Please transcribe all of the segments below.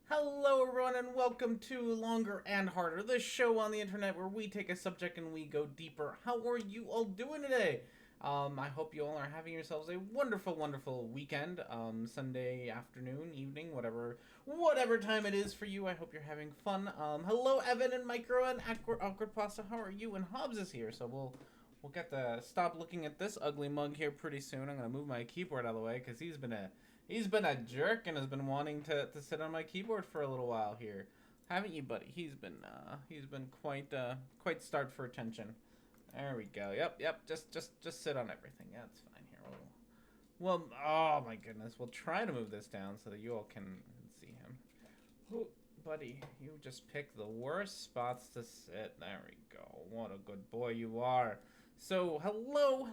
Hello, everyone, and welcome to Longer and Harder, the show on the internet where we take a subject and we go deeper. How are you all doing today? I hope you all are having yourselves a wonderful, wonderful weekend. Sunday afternoon, evening, whatever time it is for you. I hope you're having fun. Hello, Evan and Micro and Awkward Pasta. How are you? And Hobbs is here, so we'll get to stop looking at this ugly mug here pretty soon. I'm gonna move my keyboard out of the way because he's been a jerk and has been wanting to sit on my keyboard for a little while here, haven't you, buddy? He's been quite starved for attention. There we go. Yep. Just sit on everything. Yeah, that's fine here. Well, oh my goodness. We'll try to move this down so that you all can see him. Oh, buddy, you just picked the worst spots to sit. There we go. What a good boy you are. So, hello.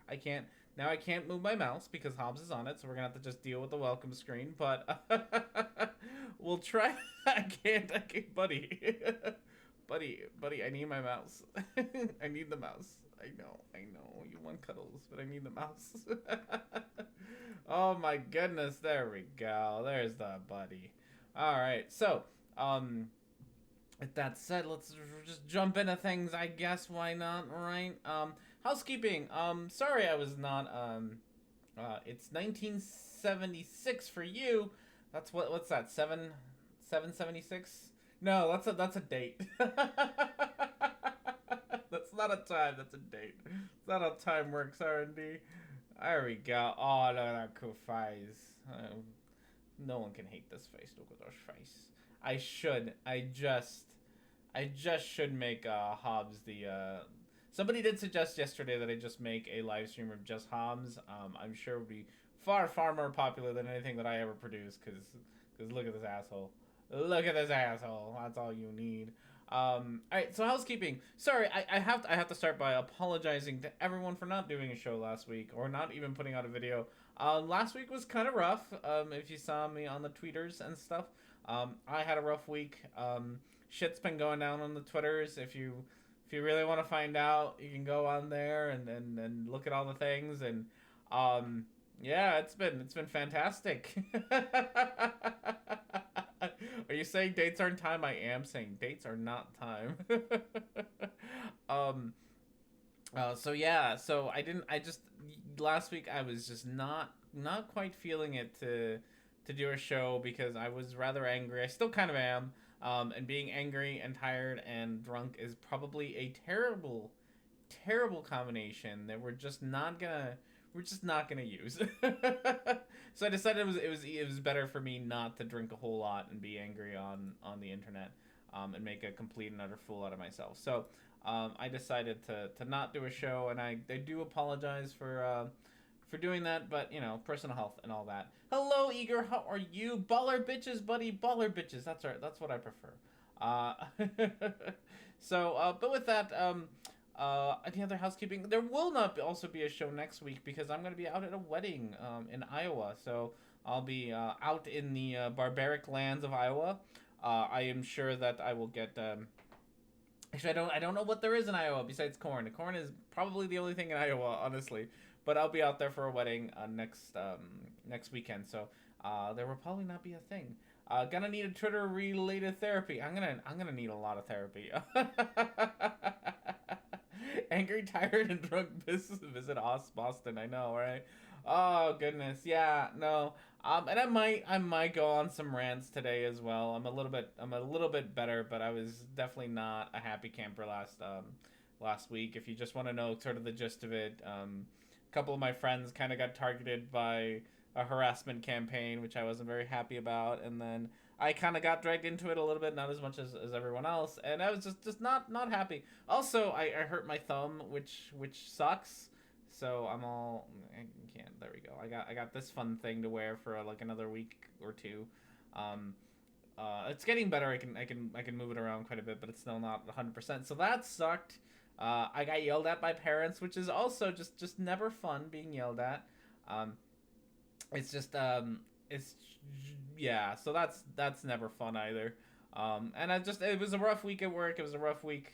I can't move my mouse because Hobbs is on it, so we're gonna have to just deal with the welcome screen, but we'll try. I can't, buddy. buddy, I need my mouse. I need the mouse. I know, you want cuddles, but I need the mouse. Oh my goodness, there we go. There's the buddy. Alright, so, with that said, let's just jump into things, I guess. Why not, right? Housekeeping. Sorry I was not, it's 1976 for you. What's that, 776? No, that's a date. That's not a time, that's a date. It's not how time works, R&D. There we go. Oh, look at that cool face. No one can hate this face. Look at those face. I just should make Hobbs the somebody did suggest yesterday that I just make a live stream of just Hobbs. I'm sure it would be far more popular than anything that I ever produce, cuz look at this asshole. Look at this asshole. That's all you need. Alright, so housekeeping. Sorry, I have to start by apologizing to everyone for not doing a show last week, or not even putting out a video. Last week was kind of rough, if you saw me on the tweeters and stuff. I had a rough week. Shit's been going down on the Twitters. If you really want to find out, you can go on there and look at all the things, and yeah, it's been fantastic. Are you saying dates aren't time? I am saying dates are not time. So yeah, so last week I was just not quite feeling it to do a show because I was rather angry. I still kind of am. And being angry and tired and drunk is probably a terrible combination that we're just not gonna use. So I decided it was better for me not to drink a whole lot and be angry on the internet, and make a complete and utter fool out of myself. So I decided to not do a show, and I do apologize for doing that, but you know, personal health and all that. Hello, Eager, how are you? Baller bitches, buddy, baller bitches. That's right, that's what I prefer. So, but with that, any other housekeeping? There will not also be a show next week because I'm going to be out at a wedding in Iowa. So I'll be out in the barbaric lands of Iowa. I am sure that I will get. Actually, I don't know what there is in Iowa besides corn. Corn is probably the only thing in Iowa, honestly. But I'll be out there for a wedding next weekend. So there will probably not be a thing. Gonna need a Twitter related therapy. I'm gonna need a lot of therapy. Angry, tired, and drunk visit Boston. I know, right? Oh goodness, yeah, no. And I might go on some rants today as well. I'm a little bit better, but I was definitely not a happy camper last week. If you just want to know sort of the gist of it, a couple of my friends kind of got targeted by a harassment campaign, which I wasn't very happy about, and then I kind of got dragged into it a little bit, not as much as everyone else, and I was just not happy. Also, I hurt my thumb, which sucks. So I can't. There we go. I got this fun thing to wear for like another week or two. It's getting better. I can move it around quite a bit, but it's still not 100%. So that sucked. I got yelled at by parents, which is also just never fun being yelled at. It's just it's yeah. So that's never fun either. And it was a rough week at work. It was a rough week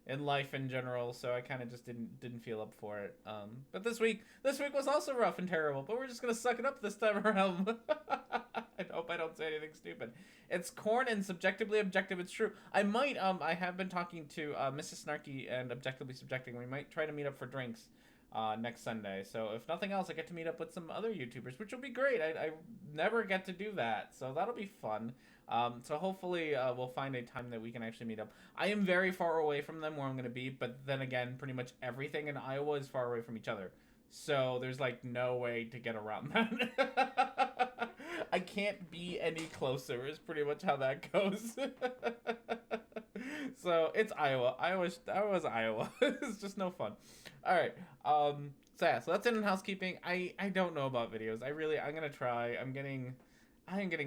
in life in general, so I kind of just didn't feel up for it. But this week was also rough and terrible. But we're just gonna suck it up this time around. hope I don't say anything stupid. It's corn and subjectively objective. It's true. I might, I have been talking to Mrs. Snarky and Objectively Subjecting. We might try to meet up for drinks next Sunday. So if nothing else, I get to meet up with some other YouTubers, which will be great. I never get to do that, so that'll be fun. So hopefully we'll find a time that we can actually meet up. I am very far away from them where I'm going to be, but then again, pretty much everything in Iowa is far away from each other. So there's like no way to get around that. I can't be any closer is pretty much how that goes. So it's Iowa. Iowa's Iowa. It's just no fun. All right. So yeah, so that's it in housekeeping. I don't know about videos. I'm gonna try. I am getting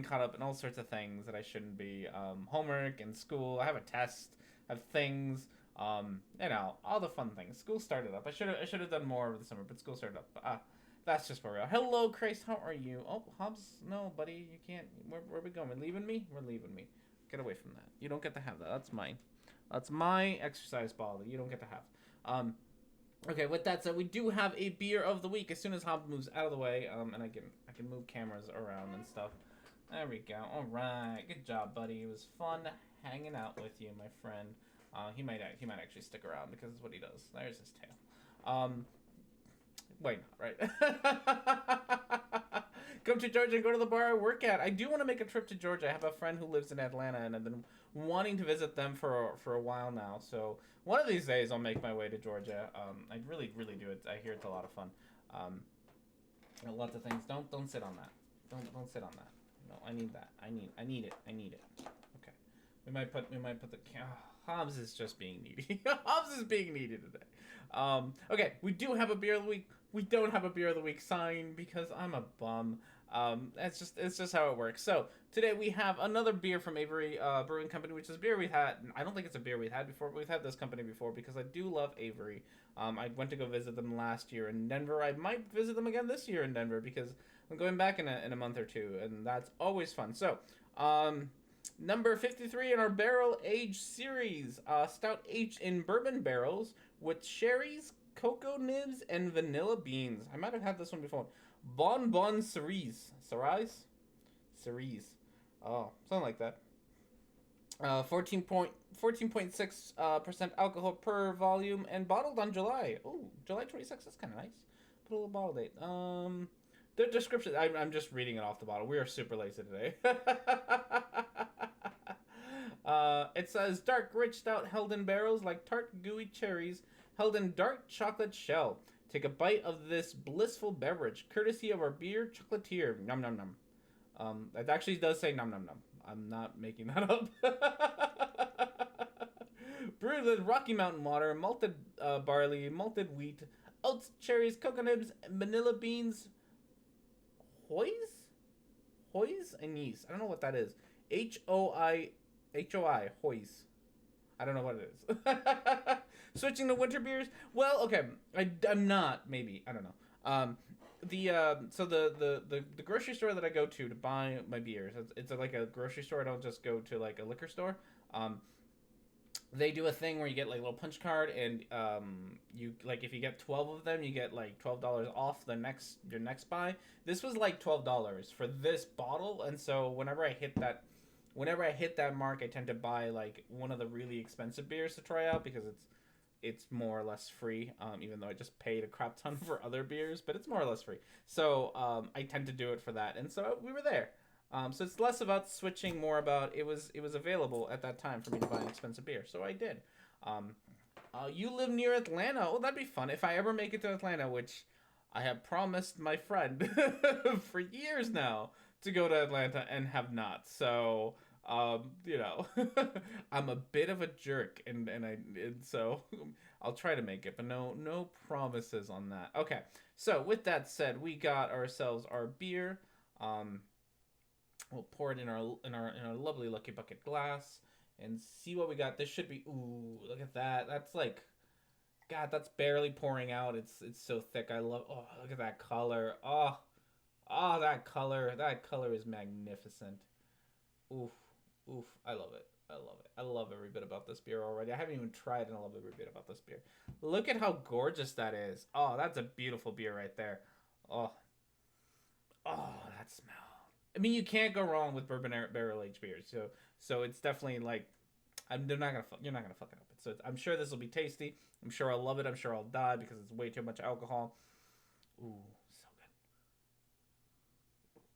caught up in all sorts of things that I shouldn't be. Homework and school. I have a test. I have things. You know, all the fun things. School started up. I should have done more over the summer, but school started up. That's just where we are. Hello, Christ. How are you? Oh, Hobbs. No, buddy. You can't. Where are we going? We're leaving me? We're leaving me. Get away from that. You don't get to have that. That's mine. That's my exercise ball that you don't get to have. Okay, with that said, we do have a beer of the week as soon as Hobbs moves out of the way, and I can move cameras around and stuff. There we go. All right, good job, buddy. It was fun hanging out with you, my friend. He might actually stick around because it's what he does. There's his tail. Wait, right? Come to Georgia and go to the bar I work at. I do want to make a trip to Georgia. I have a friend who lives in Atlanta, and I've been wanting to visit them for a while now. So one of these days I'll make my way to Georgia. I really do it. I hear it's a lot of fun. Lots of things. Don't sit on that. Don't sit on that. No, I need that. I need it. Okay. We might put the Hobbs is just being needy. Hobbs is being needy today. Okay, we do have a beer of the week. We don't have a beer of the week sign because I'm a bum. It's just how it works. So today we have another beer from Avery Brewing Company, which is a beer we've had. I don't think it's a beer we've had before, but we've had this company before because I do love Avery. I went to go visit them last year in Denver. I might visit them again this year in Denver because I'm going back in a month or two, and that's always fun. So, number 53 in our barrel age series, stout aged in bourbon barrels with sherries, cocoa nibs, and vanilla beans. I might have had this one before. Bon Bon Cerise. Cerise. Oh, something like that. 14.6% alcohol per volume and bottled on July. Oh, July 26th. That's kind of nice. Put a little bottle date. The description. I'm just reading it off the bottle. We are super lazy today. It says dark, rich stout held in barrels like tart, gooey cherries held in dark chocolate shell. Take a bite of this blissful beverage, courtesy of our beer chocolatier. Nom nom nom. It actually does say nom nom nom. I'm not making that up. Brewed with Rocky Mountain water, malted barley, malted wheat, oats, cherries, cocoa nibs, vanilla beans, hois, and yeast. I don't know what that is. H-O-I, hois. I don't know what it is. Switching to winter beers. Well, okay, I'm not. Maybe I don't know. So the grocery store that I go to buy my beers, it's like a grocery store. I don't just go to like a liquor store. They do a thing where you get like a little punch card, and you like if you get 12 of them, you get like $12 off your next buy. This was like $12 for this bottle, and so whenever I hit that mark, I tend to buy like one of the really expensive beers to try out because it's more or less free, even though I just paid a crap ton for other beers, but it's more or less free. So I tend to do it for that, and so we were there. So it's less about switching, more about it was available at that time for me to buy an expensive beer, so I did. You live near Atlanta? Oh, that'd be fun if I ever make it to Atlanta, which I have promised my friend for years now to go to Atlanta and have not. So you know, I'm a bit of a jerk, and so I'll try to make it, but no promises on that. Okay, so with that said, we got ourselves our beer. We'll pour it in our lovely Lucky Bucket glass and see what we got. This should be, ooh, look at that. That's like, God, that's barely pouring out. It's so thick. I love. Oh, look at that color. Oh, that color. That color is magnificent. Oof. I love it. I love every bit about this beer already. I haven't even tried, and I love every bit about this beer. Look at how gorgeous that is. Oh, that's a beautiful beer right there. Oh, that smell. I mean, you can't go wrong with bourbon barrel aged beers. So it's definitely like, you're not gonna fuck it up. So I'm sure this will be tasty. I'm sure I'll love it. I'm sure I'll die because it's way too much alcohol. Ooh, so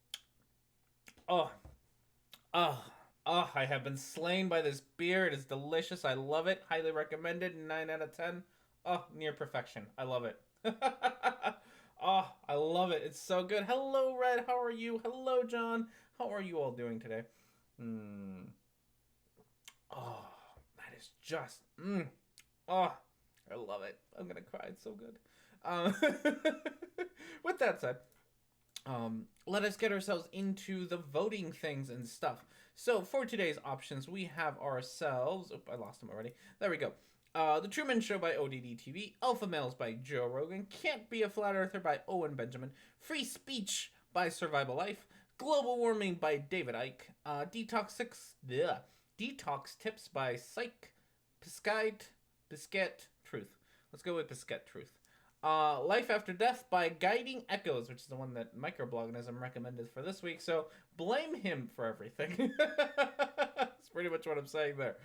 good. Oh, oh, oh! I have been slain by this beer. It is delicious. I love it. Highly recommended. 9 out of 10. Oh, near perfection. I love it. Oh, I love it. It's so good. Hello, Red. How are you? Hello, John. How are you all doing today? Hmm. Oh, that is just. Oh, I love it. I'm gonna cry. It's so good. Um, with that said, let us get ourselves into the voting things and stuff. So for today's options, we have ourselves. Oh, I lost him already. There we go. The Truman Show by ODD TV, Alpha Males by Joe Rogan, Can't Be a Flat Earther by Owen Benjamin, Free Speech by Survival Life, Global Warming by David Icke, Detox Tips by Psych, Biscuit Truth. Let's go with Biscuit Truth. Life After Death by Guiding Echoes, which is the one that Microbloganism recommended for this week, so blame him for everything. That's pretty much what I'm saying there.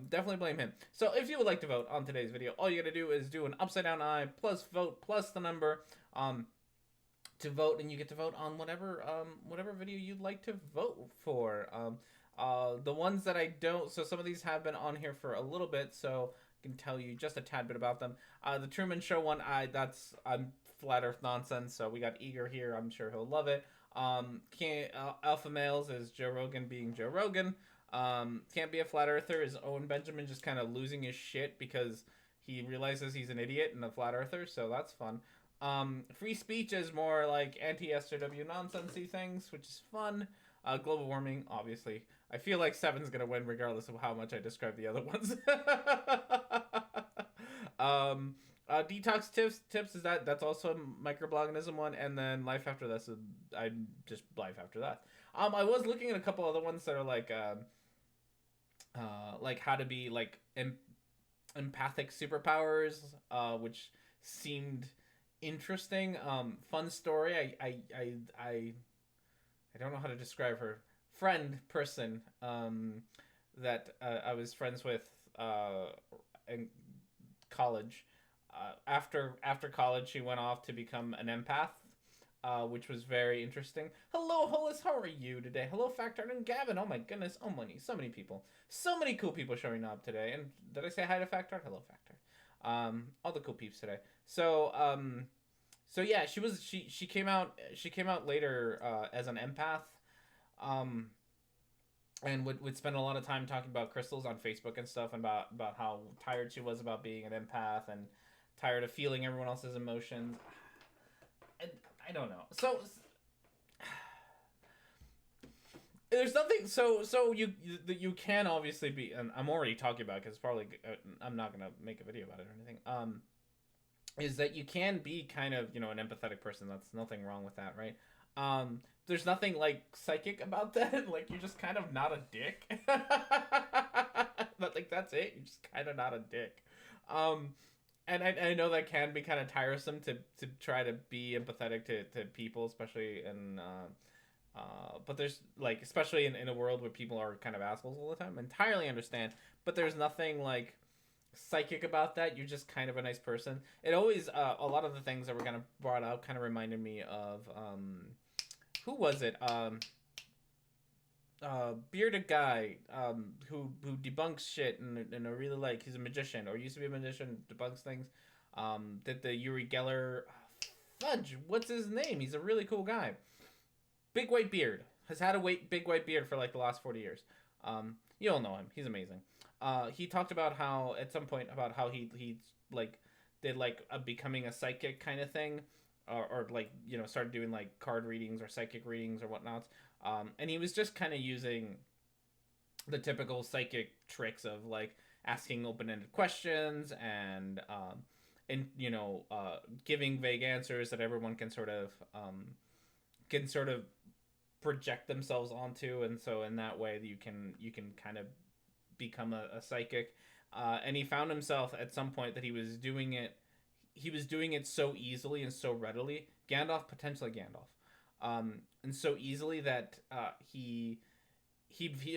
Definitely blame him. So if you would like to vote on today's video, all you gotta do is do an upside down eye plus vote plus the number to vote, and you get to vote on whatever video you'd like to vote for. The ones that I don't, so some of these have been on here for a little bit, so I can tell you just a tad bit about them. The Truman Show one, I'm flat earth nonsense, so we got Eager here. I'm sure he'll love it. Alpha Males is Joe Rogan being Joe Rogan. Can't Be a Flat Earther is Owen Benjamin just kind of losing his shit because he realizes he's an idiot and a flat earther, so that's fun. Free Speech is more like anti-SJW nonsense-y things, which is fun. Global Warming, obviously. I feel like 7's gonna win regardless of how much I describe the other ones. Detox tips is that's also a Microbloganism one, and then Life After This is I just Life After That. I was looking at a couple other ones that are like how to be like empathic superpowers, which seemed interesting. Fun story. I don't know how to describe her person that I was friends with in college. After college, she went off to become an empath, which was very interesting. Hello, Hollis, how are you today? Hello, Factard and Gavin. Oh my goodness, so many people, so many cool people showing up today. And did I say hi to Factard? Hello, Factard. All the cool peeps today. So yeah, she came out later as an empath, and would spend a lot of time talking about crystals on Facebook and stuff, and about how tired she was about being an empath and tired of feeling everyone else's emotions. And I don't know. So there's nothing. So you can obviously be, and I'm already talking about it because probably I'm not gonna make a video about it or anything. Is that you can be kind of, an empathetic person. That's nothing wrong with that, right? There's nothing like psychic about that. Like, you're just kind of not a dick. But like, that's it. You're just kind of not a dick. And I know that can be kind of tiresome to try to be empathetic to people, especially in but there's like, especially in a world where people are kind of assholes all the time. Entirely understand, but there's nothing like psychic about that. You're just kind of a nice person. It always a lot of the things that were kind of brought up kind of reminded me of who was it, bearded guy who debunks shit, and I really like, he's a magician, or used to be a magician, debunks things, did the Uri Geller, fudge, what's his name, he's a really cool guy, big white beard, has had a big white beard for like the last 40 years. You all know him, he's amazing. He talked about how at some point about how he like did like a becoming a psychic kind of thing, or like, started doing like card readings or psychic readings or whatnot. And he was just kind of using the typical psychic tricks of like asking open-ended questions and giving vague answers that everyone can sort of project themselves onto, and so in that way you can kind of become a psychic. And he found himself at some point that he was doing it so easily and so readily. Potentially Gandalf, and so easily that he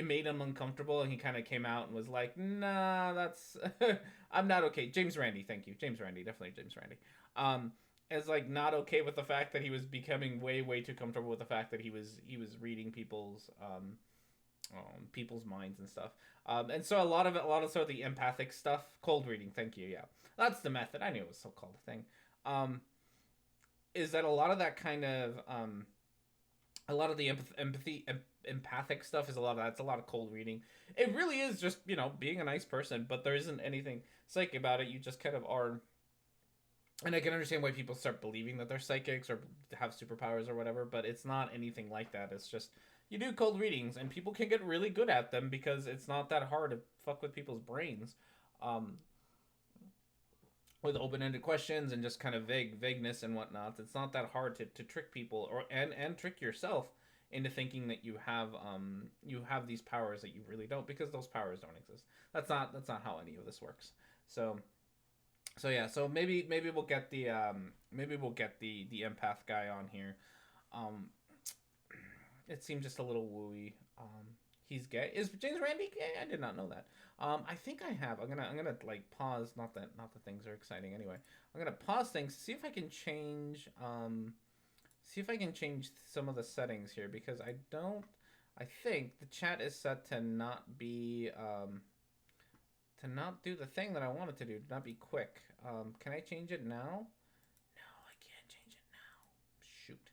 made him uncomfortable, and he kind of came out and was like, "Nah, that's I'm not okay." James Randi, thank you, James Randi, definitely James Randi. Is like not okay with the fact that he was becoming way too comfortable with the fact that he was reading people's minds and stuff. And so a lot of sort of the empathic stuff, cold reading. Thank you. Yeah, that's the method. I knew it was so called a thing. Is that a lot of that kind of a lot of the empathic stuff is a lot of that. It's a lot of cold reading. It really is just being a nice person, but there isn't anything psychic about it. You just kind of are. And I can understand why people start believing that they're psychics or have superpowers or whatever, but it's not anything like that. It's just you do cold readings, and people can get really good at them because it's not that hard to fuck with people's brains, um, with open-ended questions and just kind of vagueness and whatnot. It's not that hard to trick people and trick yourself into thinking that you have these powers that you really don't, because those powers don't exist. That's not how any of this works. So yeah, so maybe we'll get the the empath guy on here. Um, it seems just a little wooey. He's gay. Is James Randi gay? I did not know that. I think I have. I'm gonna like pause. Not that things are exciting anyway. I'm gonna pause things, see if I can change some of the settings here, because I don't. I think the chat is set to not be to not do the thing that I wanted to do, to not be quick. Can I change it now? No, I can't change it now. Shoot.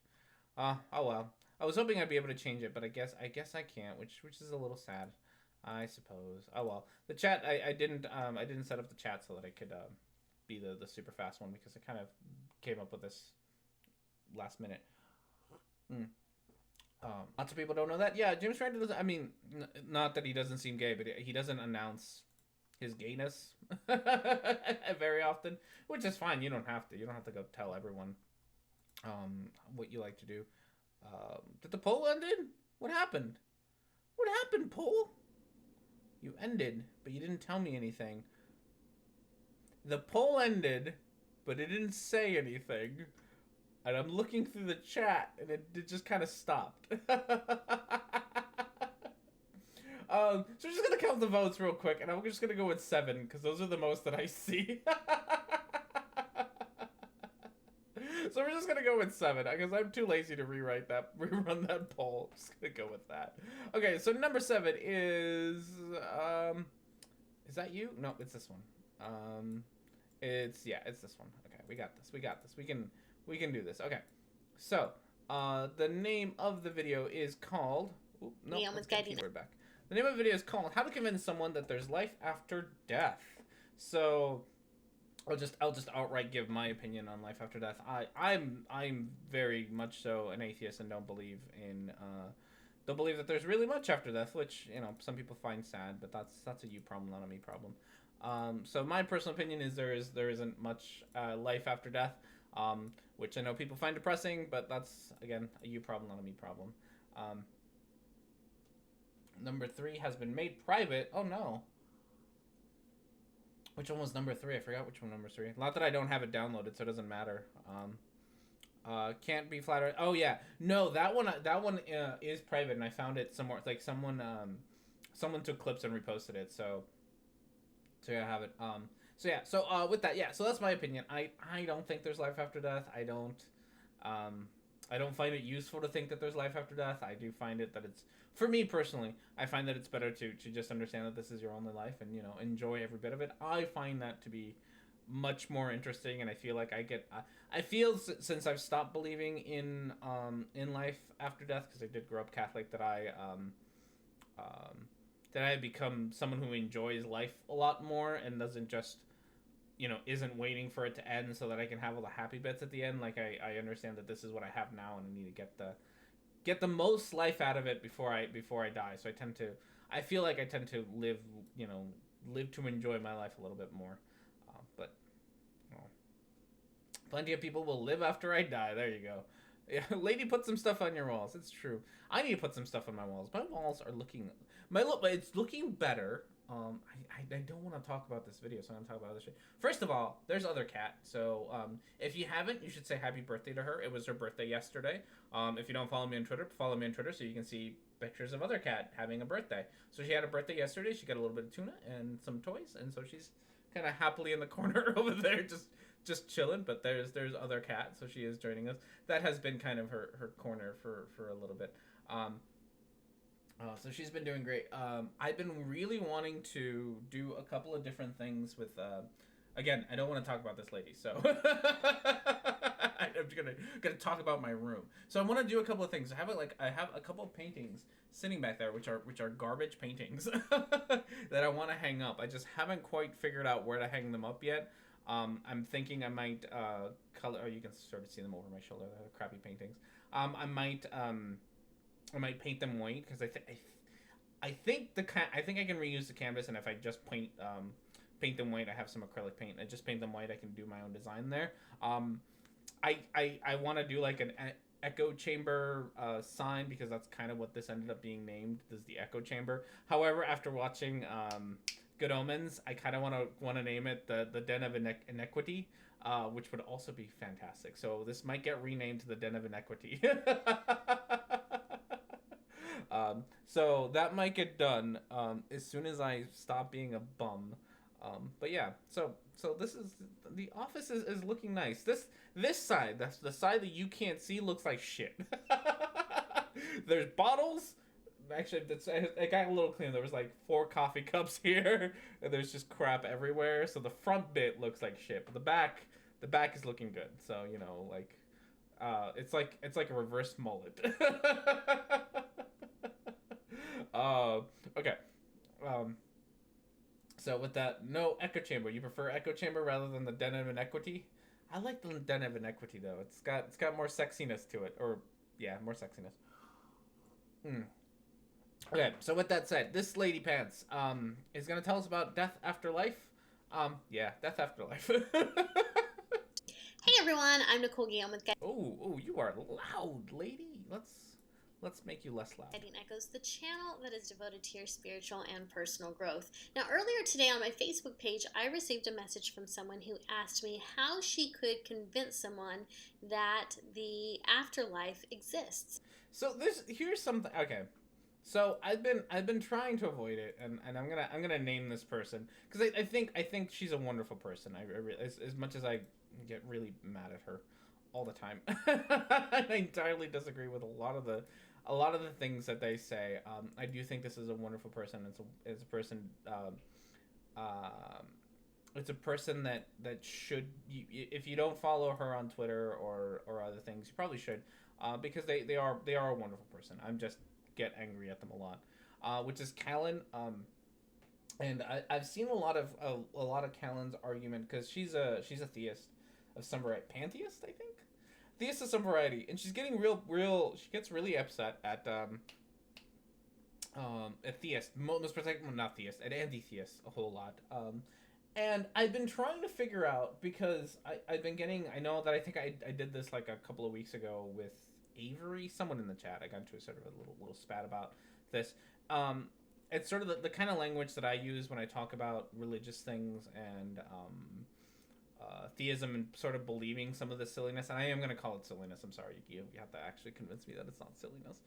Oh well. I was hoping I'd be able to change it, but I guess I can't, which is a little sad, I suppose. Oh well. The chat, I didn't set up the chat so that I could be the super fast one, because I kind of came up with this last minute. Lots of people don't know that. Yeah, James Randi doesn't. I mean, not that he doesn't seem gay, but he doesn't announce his gayness very often, which is fine. You don't have to. You don't have to go tell everyone what you like to do. Did the poll end? What happened? What happened, poll? You ended, but you didn't tell me anything. The poll ended, but it didn't say anything. And I'm looking through the chat, and it just kind of stopped. So we're just gonna count the votes real quick, and I'm just gonna go with 7, because those are the most that I see. So we're just gonna go with 7, because I'm too lazy to rerun that poll. Just gonna go with that. Okay, so number 7 is that you? No, it's this one. It's this one. Okay, we got this. We can do this. Okay, so the name of the video is called. No, let's get the keyword back. The name of the video is called "How to Convince Someone That There's Life After Death." So I'll just outright give my opinion on life after death. I'm very much so an atheist and don't believe that there's really much after death, which some people find sad, but that's a you problem, not a me problem. So my personal opinion is there isn't much life after death, which I know people find depressing, but that's again a you problem, not a me problem. Number 3 has been made private. Oh no. Which one was number 3? I forgot which one number 3. Not that I don't have it downloaded, so it doesn't matter. Can't be flattered. Oh yeah, no, that one is private, and I found it somewhere. Like someone took clips and reposted it. So yeah, I have it. So with that, yeah. So that's my opinion. I don't think there's life after death. I don't find it useful to think that there's life after death. I do find it that it's, for me personally, I find that it's better to just understand that this is your only life and, enjoy every bit of it. I find that to be much more interesting, and I feel like I feel since I've stopped believing in life after death, because I did grow up Catholic, that I have become someone who enjoys life a lot more and doesn't just isn't waiting for it to end so that I can have all the happy bits at the end. Like I understand that this is what I have now, and I need to get the most life out of it before I die. So I feel like I tend to live to enjoy my life a little bit more. But plenty of people will live after I die. There you go. Yeah, lady, put some stuff on your walls. It's true. I need to put some stuff on my walls. My walls are looking, it's looking better. I don't want to talk about this video, so I'm gonna talk about other shit. First of all, there's other cat. So if you haven't, you should say happy birthday to her. It was her birthday yesterday. If you don't follow me on Twitter, follow me on Twitter so you can see pictures of other cat having a birthday. So she had a birthday yesterday. She got a little bit of tuna and some toys, and so she's kind of happily in the corner over there, just chilling. But there's other cat, so she is joining us. That has been kind of her corner for a little bit. So she's been doing great. I've been really wanting to do a couple of different things with. Again, I don't want to talk about this lady, so I'm gonna talk about my room. So I want to do a couple of things. I have a couple of paintings sitting back there, which are garbage paintings that I want to hang up. I just haven't quite figured out where to hang them up yet. I'm thinking I might color. Oh, you can sort of see them over my shoulder. They're crappy paintings. I might paint them white because I think I think I can reuse the canvas, and if I just paint them white, I have some acrylic paint. I just paint them white. I can do my own design there. I want to do like an echo chamber sign because that's kind of what this ended up being named. This is the echo chamber. However, after watching Good Omens, I kind of want to name it the Den of Inequity, which would also be fantastic. So this might get renamed to the Den of Inequity. So that might get done as soon as I stop being a bum. But yeah, so this is the office is looking nice. This side, that's the side that you can't see, looks like shit. There's bottles. Actually, it got a little clean. There was like 4 coffee cups here, and there's just crap everywhere. So the front bit looks like shit, but the back is looking good. So you know, like, it's like a reverse mullet. Okay. So with that, no echo chamber. You prefer echo chamber rather than the Den of Inequity? I like the Den of Inequity though. It's got more sexiness to it, or yeah, more sexiness. Okay, so with that said, this lady pants is gonna tell us about death after life. Yeah, death after life. Hey everyone, I'm Nicole Guillaume with Oh, you are loud, lady. Let's make you less loud. Guiding Echoes, the channel that is devoted to your spiritual and personal growth. Now, earlier today on my Facebook page, I received a message from someone who asked me how she could convince someone that the afterlife exists. So here's something. Okay, so I've been trying to avoid it, and I'm gonna name this person because I think she's a wonderful person. As much as I get really mad at her all the time, I entirely disagree with a lot of the things that they say. I do think this is a wonderful person. It's a person. It's a person that should. If you don't follow her on Twitter or other things, you probably should, because they are a wonderful person. I'm just get angry at them a lot, which is Callan. And I've seen a lot of Callan's argument because she's a theist of some variety, pantheist, I think. Theist of some variety, and she's getting she gets really upset at a theist, most particularly not theist, an anti-theist a whole lot. And I've been trying to figure out because I've been getting, I know that I think I did this like a couple of weeks ago with Avery, someone in the chat. I got into a sort of a little spat about this. It's sort of the kind of language that I use when I talk about religious things and theism and sort of believing some of the silliness. And I am going to call it silliness. I'm sorry, you have to actually convince me that it's not silliness.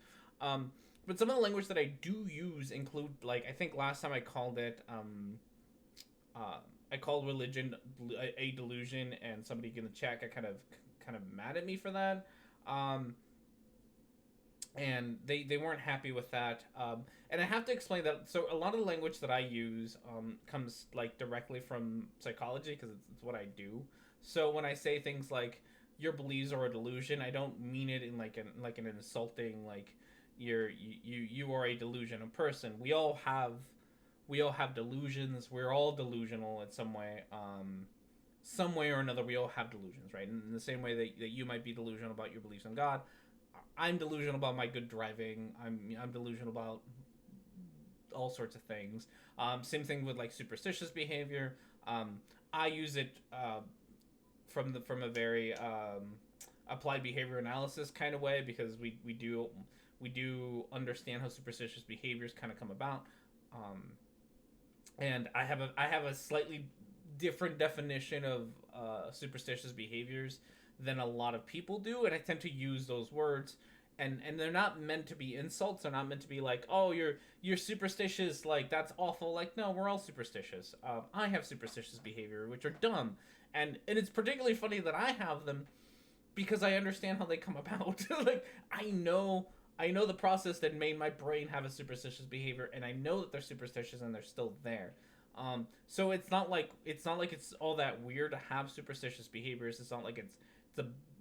But some of the language that I do use include, like, I think last time I called it, I called religion a delusion, and somebody in the chat got kind of mad at me for that. And they weren't happy with that. And I have to explain that. So a lot of the language that I use comes like directly from psychology because it's what I do. So when I say things like your beliefs are a delusion, I don't mean it in like an insulting, like you are a delusional person. We all have delusions. We're all delusional in some way. Some way or another, we all have delusions, right? In the same way that you might be delusional about your beliefs in God, I'm delusional about my good driving. I'm delusional about all sorts of things. Same thing with like superstitious behavior. I use it from a very applied behavior analysis kind of way, because we do understand how superstitious behaviors kind of come about. And I have a slightly different definition of superstitious behaviors than a lot of people do, and I tend to use those words, and they're not meant to be insults. They're not meant to be like, oh, you're superstitious, like that's awful. Like, no, we're all superstitious. I have superstitious behavior, which are dumb, and it's particularly funny that I have them because I understand how they come about. Like, I know the process that made my brain have a superstitious behavior, and I know that they're superstitious and they're still there. So it's not like it's all that weird to have superstitious behaviors. It's not like it's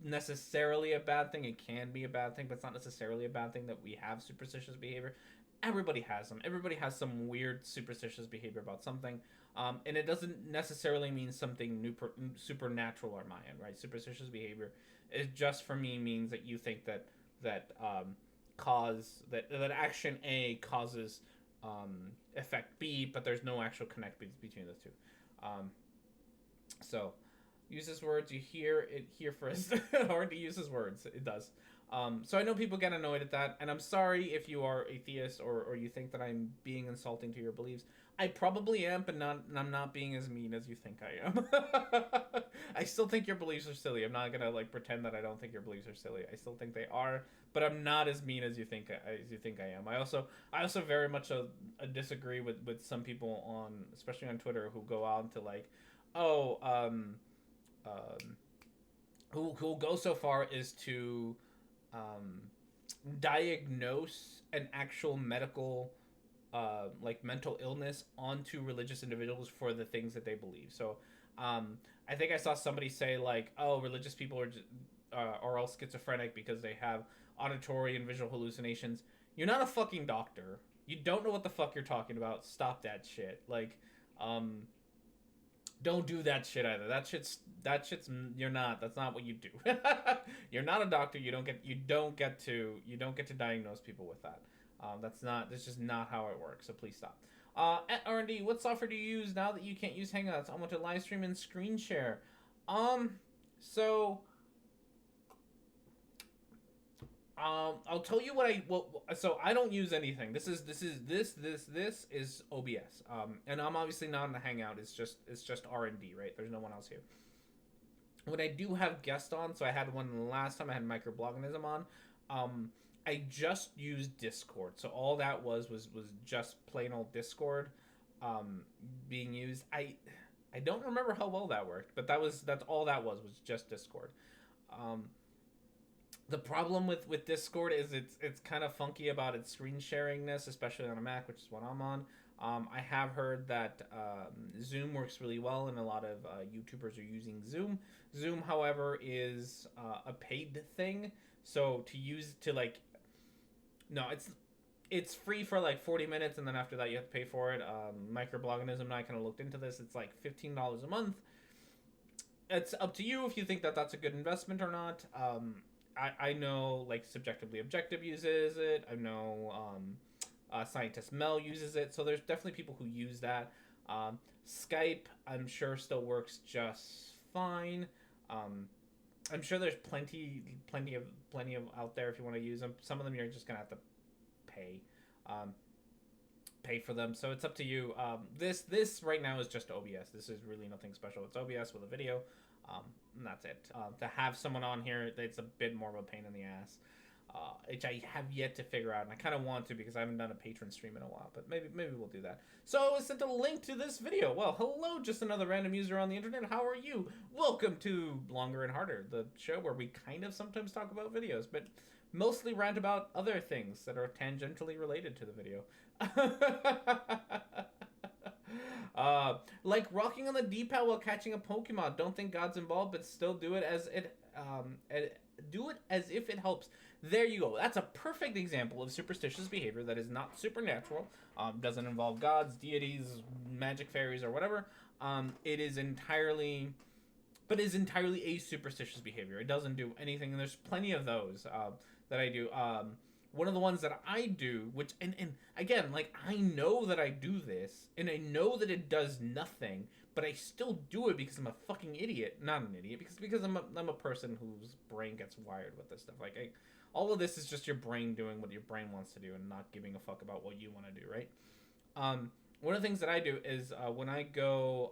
necessarily a bad thing. It can be a bad thing, but it's not necessarily a bad thing that we have superstitious behavior. Everybody has them. Everybody has some weird superstitious behavior about something, and it doesn't necessarily mean something supernatural or Mayan, right? Superstitious behavior, it just for me means that you think that that action A causes effect B, but there's no actual connect between the two. So use his words. You hear it here first. Hard to use his words. It does. So I know people get annoyed at that, and I'm sorry if you are atheist or you think that I'm being insulting to your beliefs. I probably am, but I'm not being as mean as you think I am. I still think your beliefs are silly. I'm not gonna like pretend that I don't think your beliefs are silly. I still think they are, but I'm not as mean as you think I am. I also very much disagree with some people on, especially on Twitter, who go out to like, oh, who'll go so far as to diagnose an actual medical like mental illness onto religious individuals for the things that they believe. So I think I saw somebody say like, oh, religious people are all schizophrenic because they have auditory and visual hallucinations. You're not a fucking doctor. You don't know what the fuck you're talking about. Stop that shit. Like, don't do that shit either. That shit's you're not. That's not what you do. You're not a doctor. You don't get to diagnose people with that. That's just not how it works. So please stop. At R&D, what software do you use now that you can't use Hangouts? I want to live stream and screen share. So I'll tell you so I don't use anything. This is OBS. And I'm obviously not in the Hangout. It's just R&D, right? There's no one else here. When I do have guests on, so I had one last time I had Microbloganism on, I just used Discord. So all that was just plain old Discord being used. I don't remember how well that worked, but that's all that was just Discord. The problem with Discord is it's kind of funky about its screen sharingness, especially on a Mac, which is what I'm on. I have heard that Zoom works really well, and a lot of YouTubers are using Zoom. Zoom, however, is a paid thing. So it's free for like 40 minutes, and then after that you have to pay for it. Microbloganism and I kind of looked into this. It's like $15 a month. It's up to you if you think that that's a good investment or not. I know like Subjectively Objective uses it. I know Scientist Mel uses it. So there's definitely people who use that. Skype, I'm sure, still works just fine. I'm sure there's plenty of out there if you want to use them. Some of them you're just gonna have to pay for them. So it's up to you. This right now is just OBS. This is really nothing special. It's OBS with a video. And that's it. To have someone on here, it's a bit more of a pain in the ass, which I have yet to figure out, and I kind of want to because I haven't done a patron stream in a while. But maybe we'll do that. So I sent a link to this video. Well, hello, just another random user on the internet. How are you? Welcome to Longer and Harder, the show where we kind of sometimes talk about videos, but mostly rant about other things that are tangentially related to the video. Like rocking on the D-pad while catching a Pokemon. Don't think God's involved, but still do it as if it helps. There you go. That's a perfect example of superstitious behavior that is not supernatural. Doesn't involve gods, deities, magic fairies, or whatever. It is entirely a superstitious behavior. It doesn't do anything, and there's plenty of those that I do. one of the ones that I do, which and again, like, I know that I do this, and I know that it does nothing, but I still do it because I'm a fucking idiot. Not an idiot, because I'm a person whose brain gets wired with this stuff. Like, all of this is just your brain doing what your brain wants to do and not giving a fuck about what you want to do, right? One of the things that I do is when I go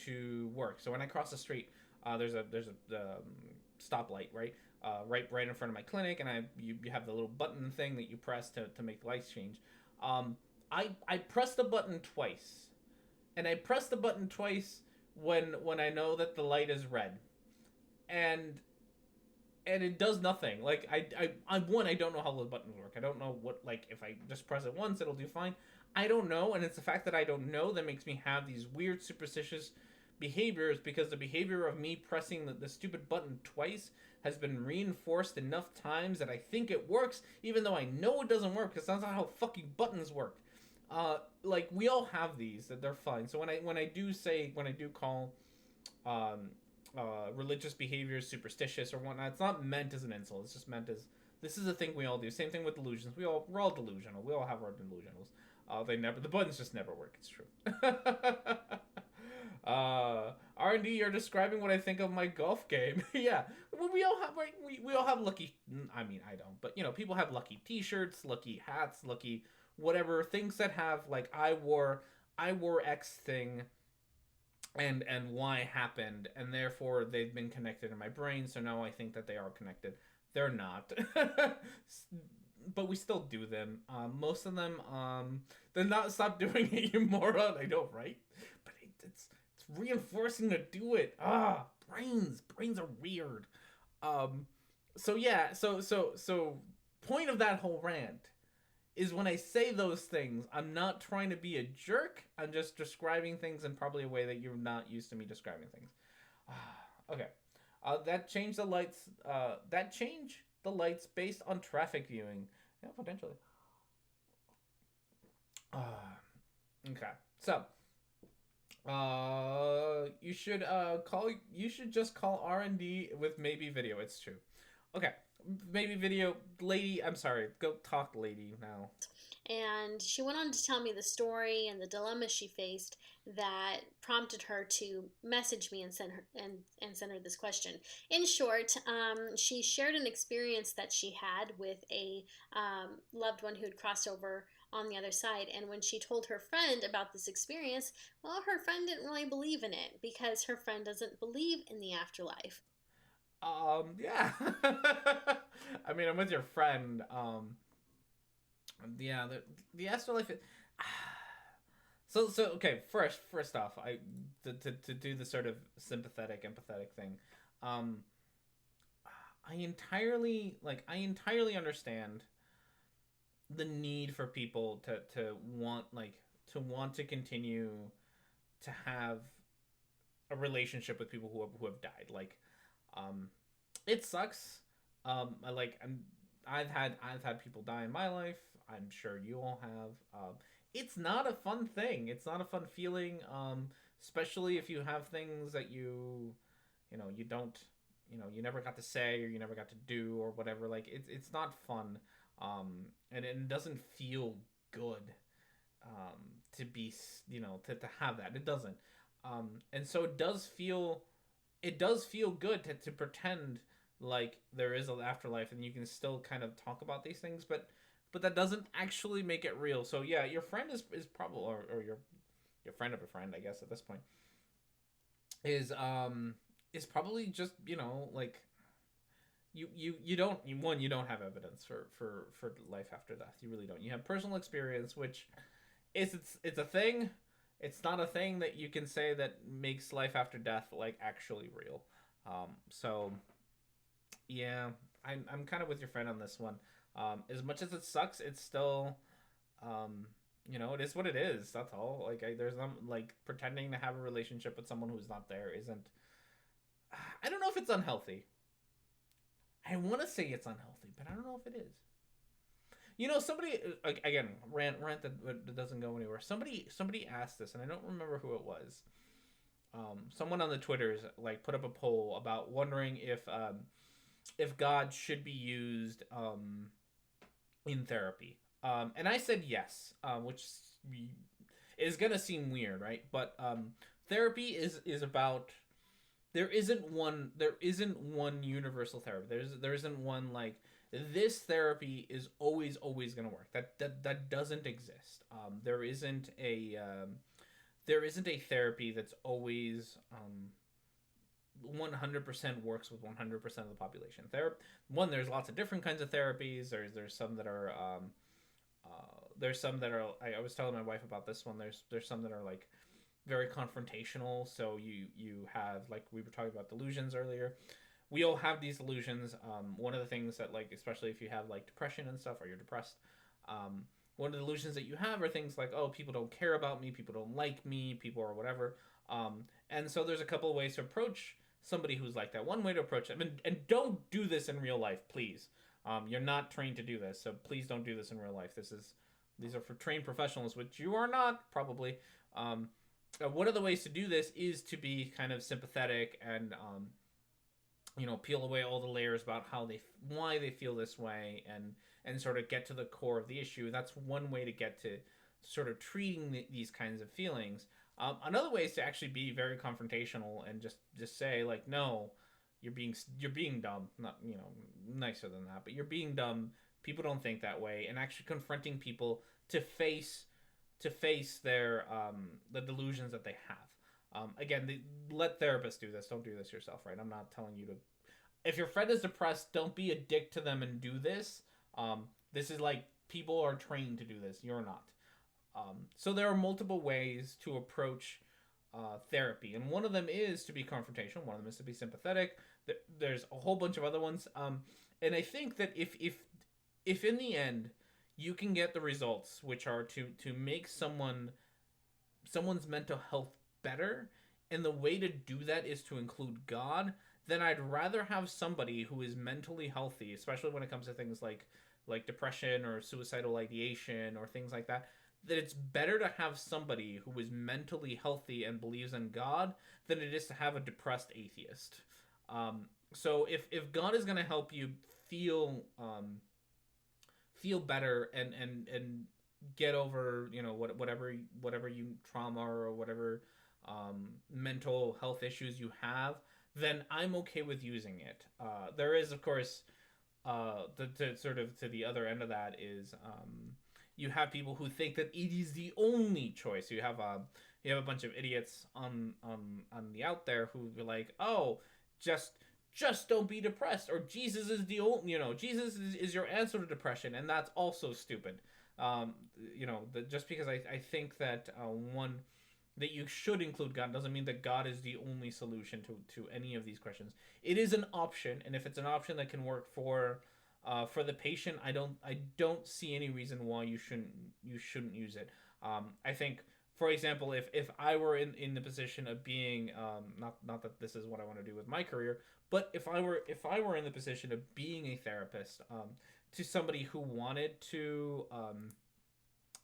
to work. So when I cross the street, there's a stoplight, right? Right in front of my clinic, and you have the little button thing that you press to make the lights change. I press the button twice, and I press the button twice when I know that the light is red, and it does nothing. Like, I don't know how those buttons work. I don't know what, like, if I just press it once, it'll do fine. I don't know, and it's the fact that I don't know that makes me have these weird superstitious behaviors, because the behavior of me pressing the stupid button twice has been reinforced enough times that I think it works, even though I know it doesn't work, because that's not how fucking buttons work. Like, we all have these, that they're fine. So when I do call religious behaviors superstitious or whatnot, it's not meant as an insult. It's just meant as, this is a thing we all do. Same thing with delusions. We're all delusional. We all have our delusionals. The buttons just never work. It's true. R&D, you're describing what I think of my golf game. Yeah, we all have, right? We all have lucky. I mean, I don't, but people have lucky T-shirts, lucky hats, lucky whatever things that have, like, I wore X thing, and Y happened, and therefore they've been connected in my brain. So now I think that they are connected. They're not. But we still do them. Most of them, they're not. Stop doing it, you moron. I know, right? But it's reinforcing to do it. Brains are weird. So yeah. So point of that whole rant is, when I say those things, I'm not trying to be a jerk. I'm just describing things in probably a way that you're not used to me describing things. Okay. That changed the lights. The lights based on traffic viewing. Yeah, potentially. Okay. So, you should just call R&D with maybe video. It's true. Okay. Maybe video. Lady, I'm sorry. Go talk, lady, now. And she went on to tell me the story and the dilemma she faced that prompted her to message me and send her this question. In short, she shared an experience that she had with a loved one who had crossed over on the other side. And when she told her friend about this experience, well, her friend didn't really believe in it, because her friend doesn't believe in the afterlife. Yeah. I mean, I'm with your friend. Yeah, the afterlife. So okay. First off, to do the sort of sympathetic, empathetic thing. I entirely understand the need for people to want to continue to have a relationship with people who have died. Like, it sucks. I've had people die in my life. I'm sure you all have. It's not a fun thing. It's not a fun feeling. Especially if you have things that you don't, you never got to say, or you never got to do, or whatever. Like, it's not fun. And it doesn't feel good. To be, to have that. It doesn't. And so it does feel good to pretend like there is an afterlife, and you can still kind of talk about these things, but that doesn't actually make it real. So yeah, your friend is probably, or your friend of a friend, I guess, at this point, is probably just, like, you don't have evidence for life after death. You really don't. You have personal experience, which it's a thing. It's not a thing that you can say that makes life after death, like, actually real. So yeah, I'm kind of with your friend on this one. As much as it sucks, it's still, it is what it is. That's all. Like, there's not, like, pretending to have a relationship with someone who's not there isn't. I don't know if it's unhealthy. I want to say it's unhealthy, but I don't know if it is. Somebody, again, rant that doesn't go anywhere. Somebody asked this, and I don't remember who it was. Someone on the Twitters, like, put up a poll about wondering if if God should be used in therapy. And I said yes, which is gonna seem weird, right? But therapy is about, there isn't one universal therapy. There isn't one like, this therapy is always gonna work. That doesn't exist. There isn't a therapy that's always 100% works with 100% of the population. There's lots of different kinds of therapies. There's some that are I was telling my wife about this one. There's some that are like very confrontational. So you have, like we were talking about delusions earlier. We all have these delusions. One of the things that, like, especially if you have like depression and stuff, or you're depressed, one of the delusions that you have are things like, oh, people don't care about me, people don't like me, people or whatever. And so there's a couple of ways to approach somebody who's like that. One way to approach them, and don't do this in real life, please. You're not trained to do this, so please don't do this in real life. These are for trained professionals, which you are not, probably. One of the ways to do this is to be kind of sympathetic and peel away all the layers about why they feel this way, and sort of get to the core of the issue. That's one way to get to sort of treating these kinds of feelings. Another way is to actually be very confrontational and just say, like, no, you're being dumb. Not, nicer than that, but you're being dumb. People don't think that way, and actually confronting people to face their the delusions that they have. Again, let therapists do this. Don't do this yourself, right? I'm not telling you to. If your friend is depressed, don't be a dick to them and do this. This is like, people are trained to do this. You're not. So there are multiple ways to approach therapy, and one of them is to be confrontational. One of them is to be sympathetic. There's a whole bunch of other ones, and I think that if in the end you can get the results, which are to make someone's mental health better, and the way to do that is to include God, then I'd rather have somebody who is mentally healthy, especially when it comes to things like depression or suicidal ideation or things like that. That it's better to have somebody who is mentally healthy and believes in God than it is to have a depressed atheist. So if God is going to help you feel better and get over whatever you trauma or whatever mental health issues you have, then I'm okay with using it. There is, of course, to the other end of that is, you have people who think that it is the only choice. You have a bunch of idiots on the out there who are like, oh, just don't be depressed, or Jesus is the only, Jesus is your answer to depression, and that's also stupid. Just because I think that one that you should include God doesn't mean that God is the only solution to any of these questions. It is an option, and if it's an option that can work for the patient, I don't see any reason why you shouldn't use it. I think, for example, if I were in the position of being, not that this is what I want to do with my career, but if I were in the position of being a therapist, to somebody who wanted to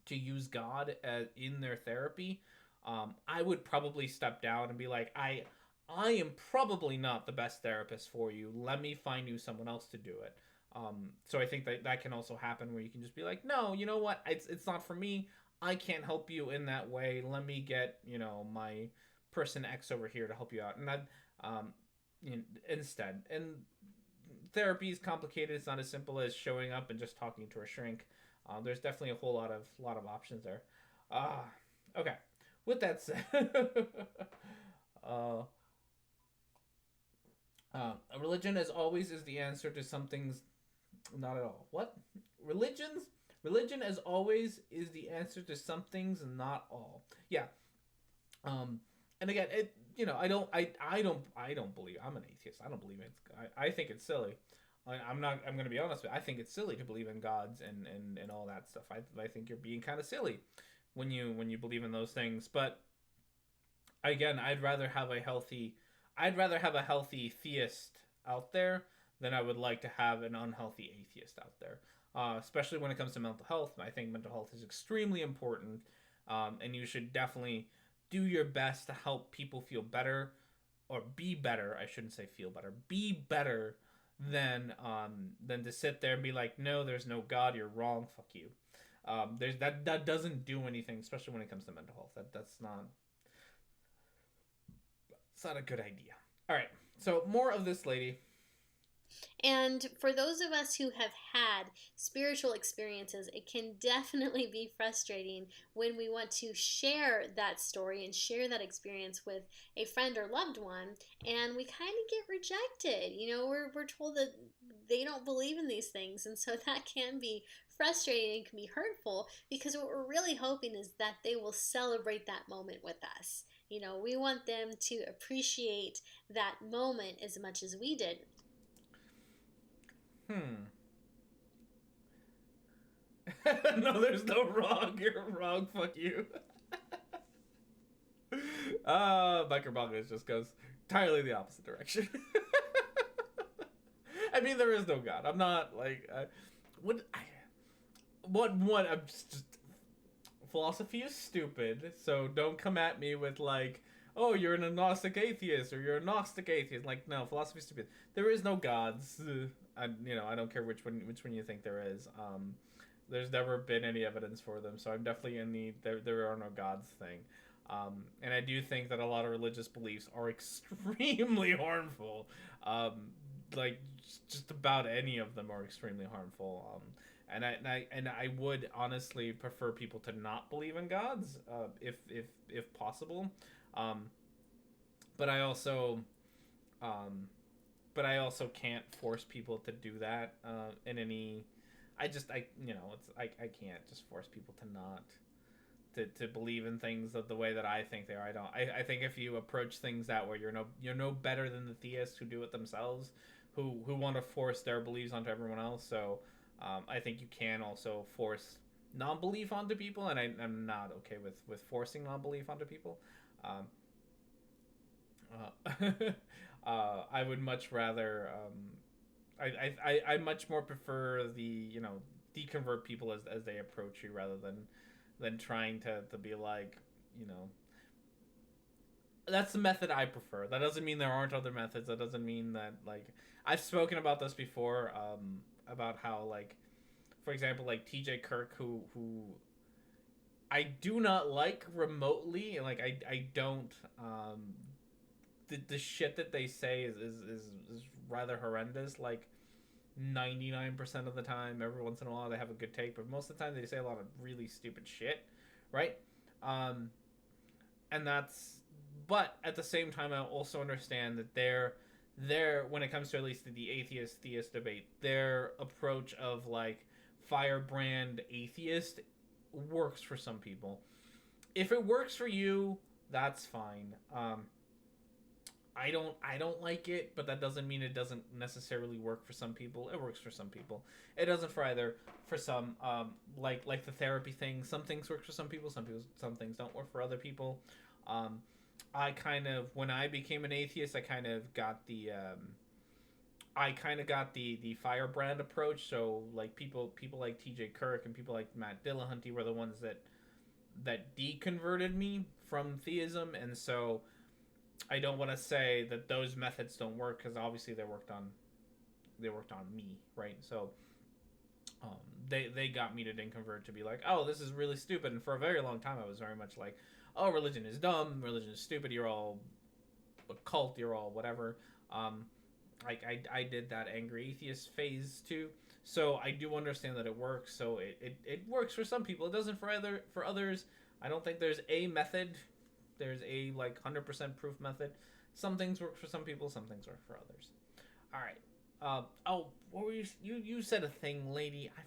use God in their therapy, I would probably step down and be like, I am probably not the best therapist for you. Let me find you someone else to do it. So I think that can also happen, where you can just be like, no, you know what? It's not for me. I can't help you in that way. Let me get, my person X over here to help you out. And instead, and therapy is complicated. It's not as simple as showing up and just talking to a shrink. There's definitely a whole lot of options there. Okay. With that said, religion, as always, is the answer to some things. Not at all. What? Religion, as always, is the answer to some things, not all. Yeah. And again, I don't believe. I'm an atheist. I don't believe it. I think it's silly. I'm going to be honest with you. I think it's silly to believe in gods and all that stuff. I think you're being kind of silly when you believe in those things. But again, I'd rather have a healthy theist out there than I would like to have an unhealthy atheist out there. Especially when it comes to mental health. I think mental health is extremely important, and you should definitely do your best to help people feel better, or be better. I shouldn't say feel better. Be better than to sit there and be like, no, there's no God, you're wrong, fuck you. There's that doesn't do anything, especially when it comes to mental health. That's not, it's not a good idea. All right, so more of this lady. And for those of us who have had spiritual experiences, it can definitely be frustrating when we want to share that story and share that experience with a friend or loved one, and we kind of get rejected. We're told that they don't believe in these things, and so that can be frustrating and can be hurtful, because what we're really hoping is that they will celebrate that moment with us. We want them to appreciate that moment as much as we did. No, there's no wrong. You're wrong. Fuck you. Microbanga just goes entirely the opposite direction. I mean, there is no God. I'm not like what I'm just philosophy is stupid. So don't come at me with like, oh, you're an agnostic atheist or you're a Gnostic atheist. Like, no, philosophy is stupid. There is no gods. I don't care which one you think there is. There's never been any evidence for them, so I'm definitely in the there are no gods thing. And I do think that a lot of religious beliefs are extremely harmful. Like just about any of them are extremely harmful. And I would honestly prefer people to not believe in gods, if possible. But I also can't force people to do that in any. I can't just force people to not to believe in things the way that I think they are. I think if you approach things that way, you're no better than the theists who do it themselves, who want to force their beliefs onto everyone else. So I think you can also force non-belief onto people, and I'm not okay with forcing non-belief onto people. I would much rather. I much more prefer the deconvert people as they approach you, rather than trying to be like, that's the method I prefer. That doesn't mean there aren't other methods. That doesn't mean that, like, I've spoken about this before, about how, like, for example, like TJ Kirk, who I do not like remotely. Like, I don't the shit that they say is rather horrendous. Like 99% of the time, every once in a while they have a good take, but most of the time they say a lot of really stupid shit, right? And that's, but at the same time, I also understand that they're when it comes to at least the atheist theist debate, their approach of like firebrand atheist works for some people. If it works for you, that's fine. I don't like it, but that doesn't mean it doesn't necessarily work for some people. It works for some people. It doesn't for some. Like the therapy thing. Some things work for some people. Some things don't work for other people. I kind of, when I became an atheist, I kind of got the firebrand approach. So like people like TJ Kirk and people like Matt Dillahunty were the ones that deconverted me from theism, and so I don't want to say that those methods don't work, because obviously they worked on me, right? So they got me to deconvert, to be like, oh, this is really stupid. And for a very long time I was very much like, oh, religion is dumb, religion is stupid, you're all a cult, you're all whatever. I did that angry atheist phase too, so I do understand that it works. So it works for some people, it doesn't for others. I don't think there's a method. There's a like 100% proof method. Some things work for some people, some things work for others. All right. What were you said a thing, lady? I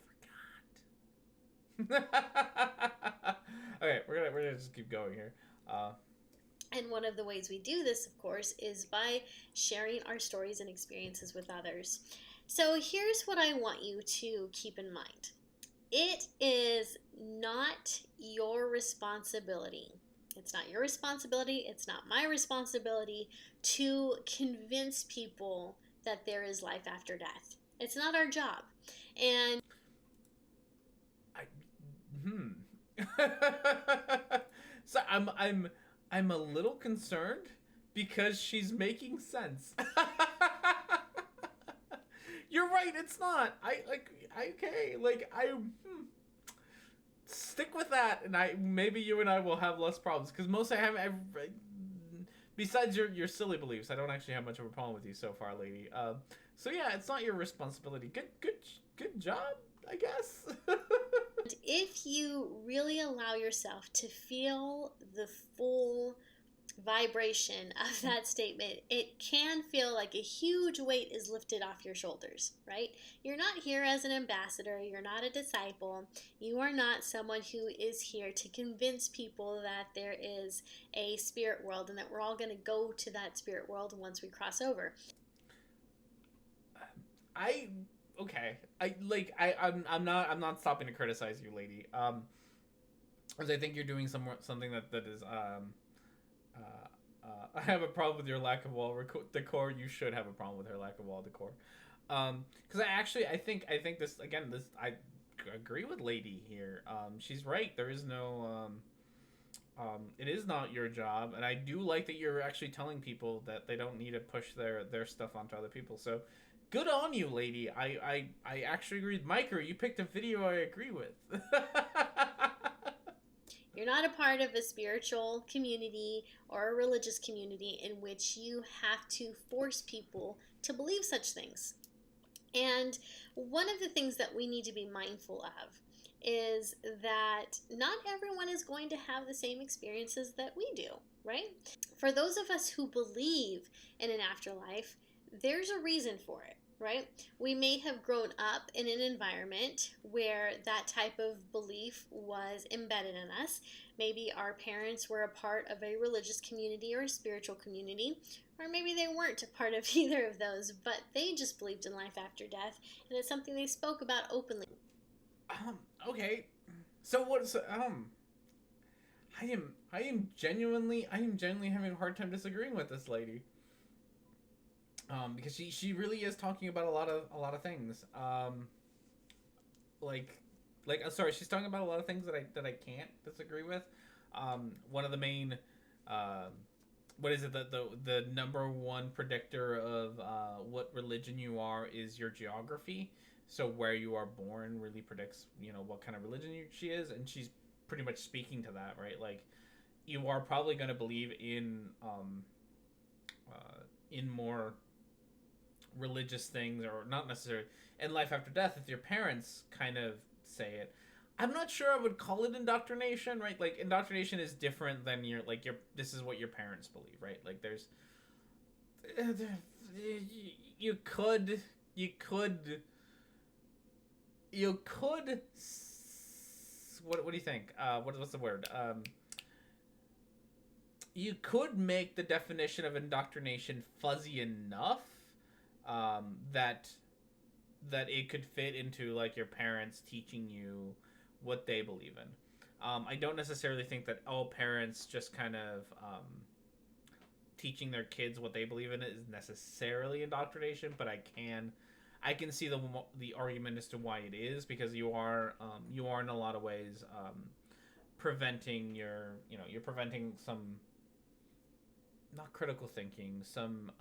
forgot. Okay, we're gonna just keep going here. And one of the ways we do this, of course, is by sharing our stories and experiences with others. So here's what I want you to keep in mind. It is not your responsibility. It's not your responsibility. It's not my responsibility to convince people that there is life after death. It's not our job. And So I'm a little concerned because she's making sense. right. It's not. Okay. Like stick with that, and maybe you and I will have less problems because most I have. Besides your silly beliefs, I don't actually have much of a problem with you so far, lady. So yeah, it's not your responsibility. Good job, I guess. If you really allow yourself to feel the full vibration of that statement, it can feel like a huge weight is lifted off your shoulders, right? You're not here as an ambassador, you're not a disciple, you are not someone who is here to convince people that there is a spirit world and that we're all going to go to that spirit world once we cross over. I'm not stopping to criticize you, lady. Because I think you're doing something that is I have a problem with your lack of wall decor. You should have a problem with her lack of wall decor. Because I think I agree with Lady here. She's right. There is no it is not your job, and I do like that you're actually telling people that they don't need to push their stuff onto other people. So, good on you, Lady. I actually agree with Micro. You picked a video I agree with. You're not a part of a spiritual community or a religious community in which you have to force people to believe such things. And one of the things that we need to be mindful of is that not everyone is going to have the same experiences that we do, right? For those of us who believe in an afterlife, there's a reason for it. Right? We may have grown up in an environment where that type of belief was embedded in us. Maybe our parents were a part of a religious community or a spiritual community, or maybe they weren't a part of either of those, but they just believed in life after death, and it's something they spoke about openly. Okay. So what? I am genuinely having a hard time disagreeing with this lady. Because she really is talking about a lot of things. Sorry, she's talking about a lot of things that I can't disagree with. One of the main, what is it? The number one predictor of what religion you are is your geography. So where you are born really predicts, what kind of religion she is, and she's pretty much speaking to that, right? Like, you are probably going to believe in more religious things, or not necessarily in life after death if your parents kind of say it. I'm not sure I would call it indoctrination, right? Like, indoctrination is different than your this is what your parents believe, right? Like, there's you could what do you think? What's the word? You could make the definition of indoctrination fuzzy enough that it could fit into, like, your parents teaching you what they believe in. I don't necessarily think that all parents just kind of teaching their kids what they believe in is necessarily indoctrination, but I can see the argument as to why it is, because you are in a lot of ways preventing you're preventing some, not critical thinking, some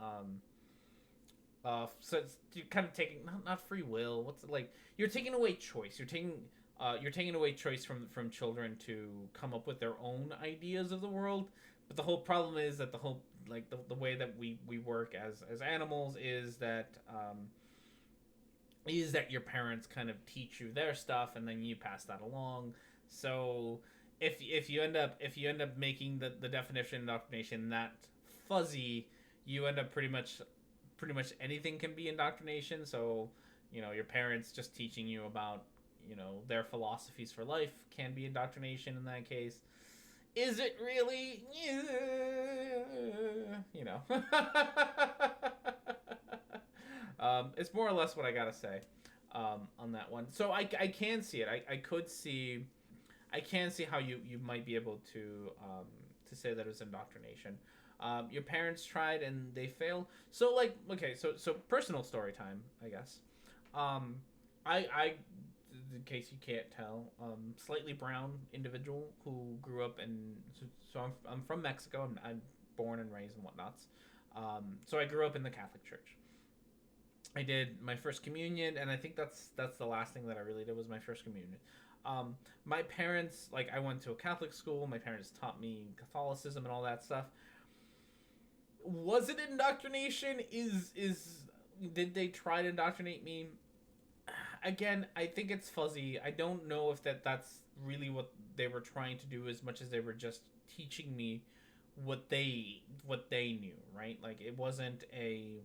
so you're kind of taking not free will. What's it like? You're taking away choice. You're taking away choice from children to come up with their own ideas of the world. But the whole problem is that the way that we work as animals is that your parents kind of teach you their stuff, and then you pass that along. So if you end up making the definition of indoctrination that fuzzy, you end up pretty much anything can be indoctrination. So, your parents just teaching you about, their philosophies for life can be indoctrination in that case. Is it really? It's more or less what I gotta say on that one. So I can see it. I can see how you might be able to say that it was indoctrination. Your parents tried and they failed. So, like, okay, so personal story time, I guess. I in case you can't tell, slightly brown individual who grew up in. So I'm from Mexico. I'm born and raised and whatnots. So I grew up in the Catholic Church. I did my first communion, and I think that's the last thing that I really did was my first communion. Um, my parents, like, I went to a Catholic school. My parents taught me Catholicism and all that stuff. Was it indoctrination? Is Did they try to indoctrinate me? Again, I think it's fuzzy. I don't know if that's really what they were trying to do as much as they were just teaching me what they knew, right? Like, it wasn't a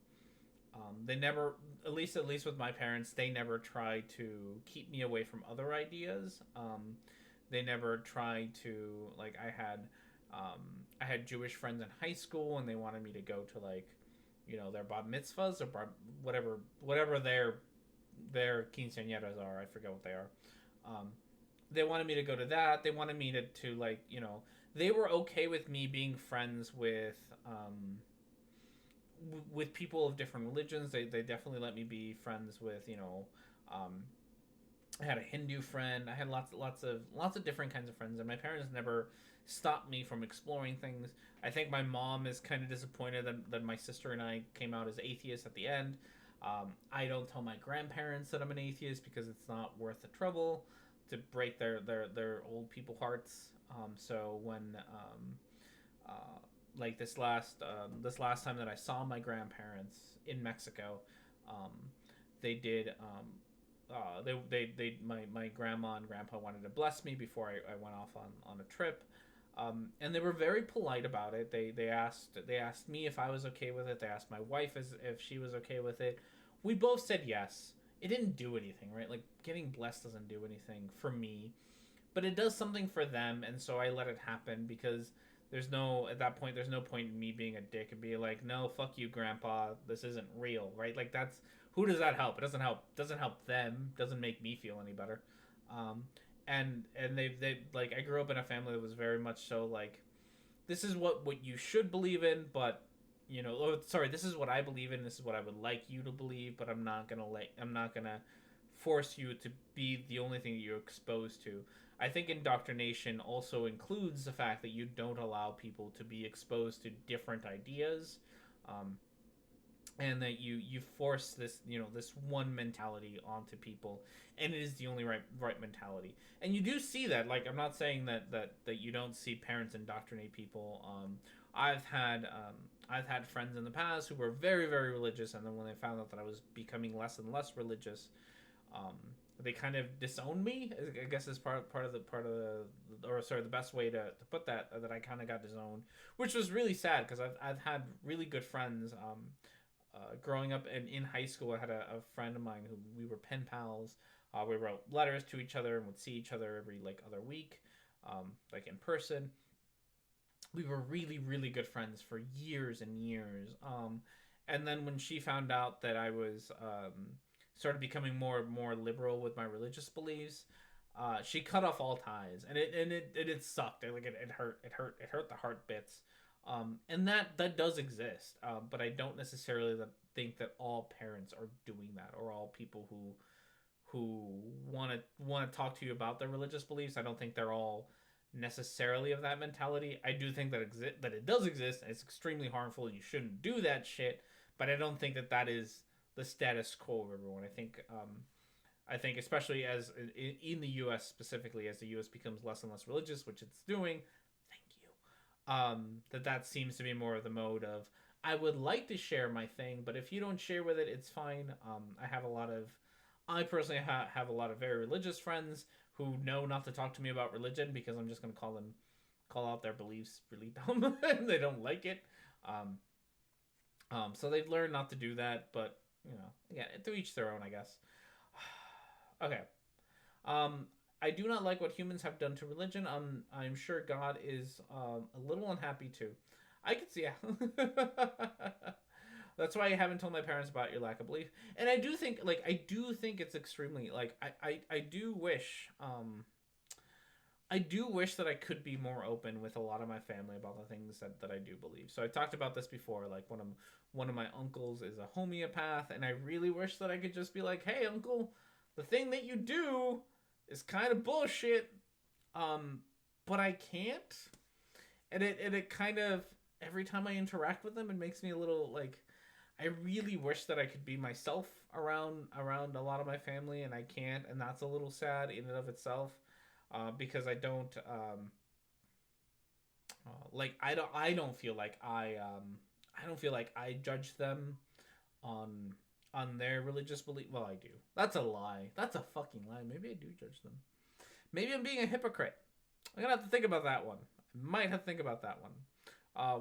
they never, at least with my parents, they never tried to keep me away from other ideas. They never tried to, like, um, I had Jewish friends in high school, and they wanted me to go to, like, their bar mitzvahs or whatever their quinceañeras are. I forget what they are. Um, they wanted me to go to that. They wanted me to like, they were okay with me being friends with people of different religions. They definitely let me be friends with, um, I had a Hindu friend. I had lots of different kinds of friends, and my parents never stopped me from exploring things. I think my mom is kind of disappointed that my sister and I came out as atheists at the end. I don't tell my grandparents that I'm an atheist because it's not worth the trouble to break their old people hearts. So when uh, like this last time that I saw my grandparents in Mexico, um, they did my grandma and grandpa wanted to bless me before I went off on a trip. And they were very polite about it. They asked me if I was okay with it. They asked my wife if she was okay with it. We both said yes. It didn't do anything, right? Like, getting blessed doesn't do anything for me, but it does something for them, and so I let it happen because at that point there's no point in me being a dick and be like, no, fuck you, grandpa, this isn't real, right? Like, that's, who does that help? It doesn't help them, doesn't make me feel any better. um and they like, I grew up in a family that was very much so like, this is what you should believe in, but sorry, this is what I believe in, this is what I would like you to believe, but I'm not gonna force you to be the only thing that you're exposed to. I think indoctrination also includes the fact that you don't allow people to be exposed to different ideas, um, and that you force this one mentality onto people, and it is the only right mentality. And you do see that. Like, I'm not saying that you don't see parents indoctrinate people. I've had friends in the past who were very, very religious, and then when they found out that I was becoming less and less religious, um, they kind of disowned me. I guess is or sorry, the best way to put that I kind of got disowned, which was really sad because I've had really good friends. Growing up in high school, I had a friend of mine who we were pen pals. We wrote letters to each other and would see each other every, like, other week, like, in person. We were really, really good friends for years and years. And then when she found out that I was started becoming more and more liberal with my religious beliefs, she cut off all ties, and it sucked. It hurt the heart bits. And that does exist, but I don't necessarily think that all parents are doing that, or all people who want to talk to you about their religious beliefs. I don't think they're all necessarily of that mentality. I do think that it does exist, and it's extremely harmful, and you shouldn't do that shit. But I don't think that is the status quo of everyone. I think especially as in the U.S. specifically, as the U.S. becomes less and less religious, which it's doing. Thank you. That seems to be more of the mode of, I would like to share my thing, but if you don't share with it, it's fine. I personally have a lot of very religious friends who know not to talk to me about religion because I'm just going to call out their beliefs really dumb and they don't like it. Um, so they've learned not to do that, but again, to each their own, I guess. Okay. Um, I do not like what humans have done to religion. I'm sure God is a little unhappy too. I could see, yeah. That's why I haven't told my parents about your lack of belief. And I do think it's extremely, like, I do wish that I could be more open with a lot of my family about the things that I do believe. So I talked about this before. Like, one of my uncles is a homeopath, and I really wish that I could just be like, "Hey, uncle, the thing that you do is kind of bullshit." Um, but I can't, and it kind of, every time I interact with them, it makes me a little, like, I really wish that I could be myself around a lot of my family, and I can't, and that's a little sad in and of itself, because I don't feel like I don't feel like I judge them on their religious belief. Well, I do. That's a lie. That's a fucking lie. Maybe I do judge them. Maybe I'm being a hypocrite. I'm gonna have to think about that one. I might have to think about that one.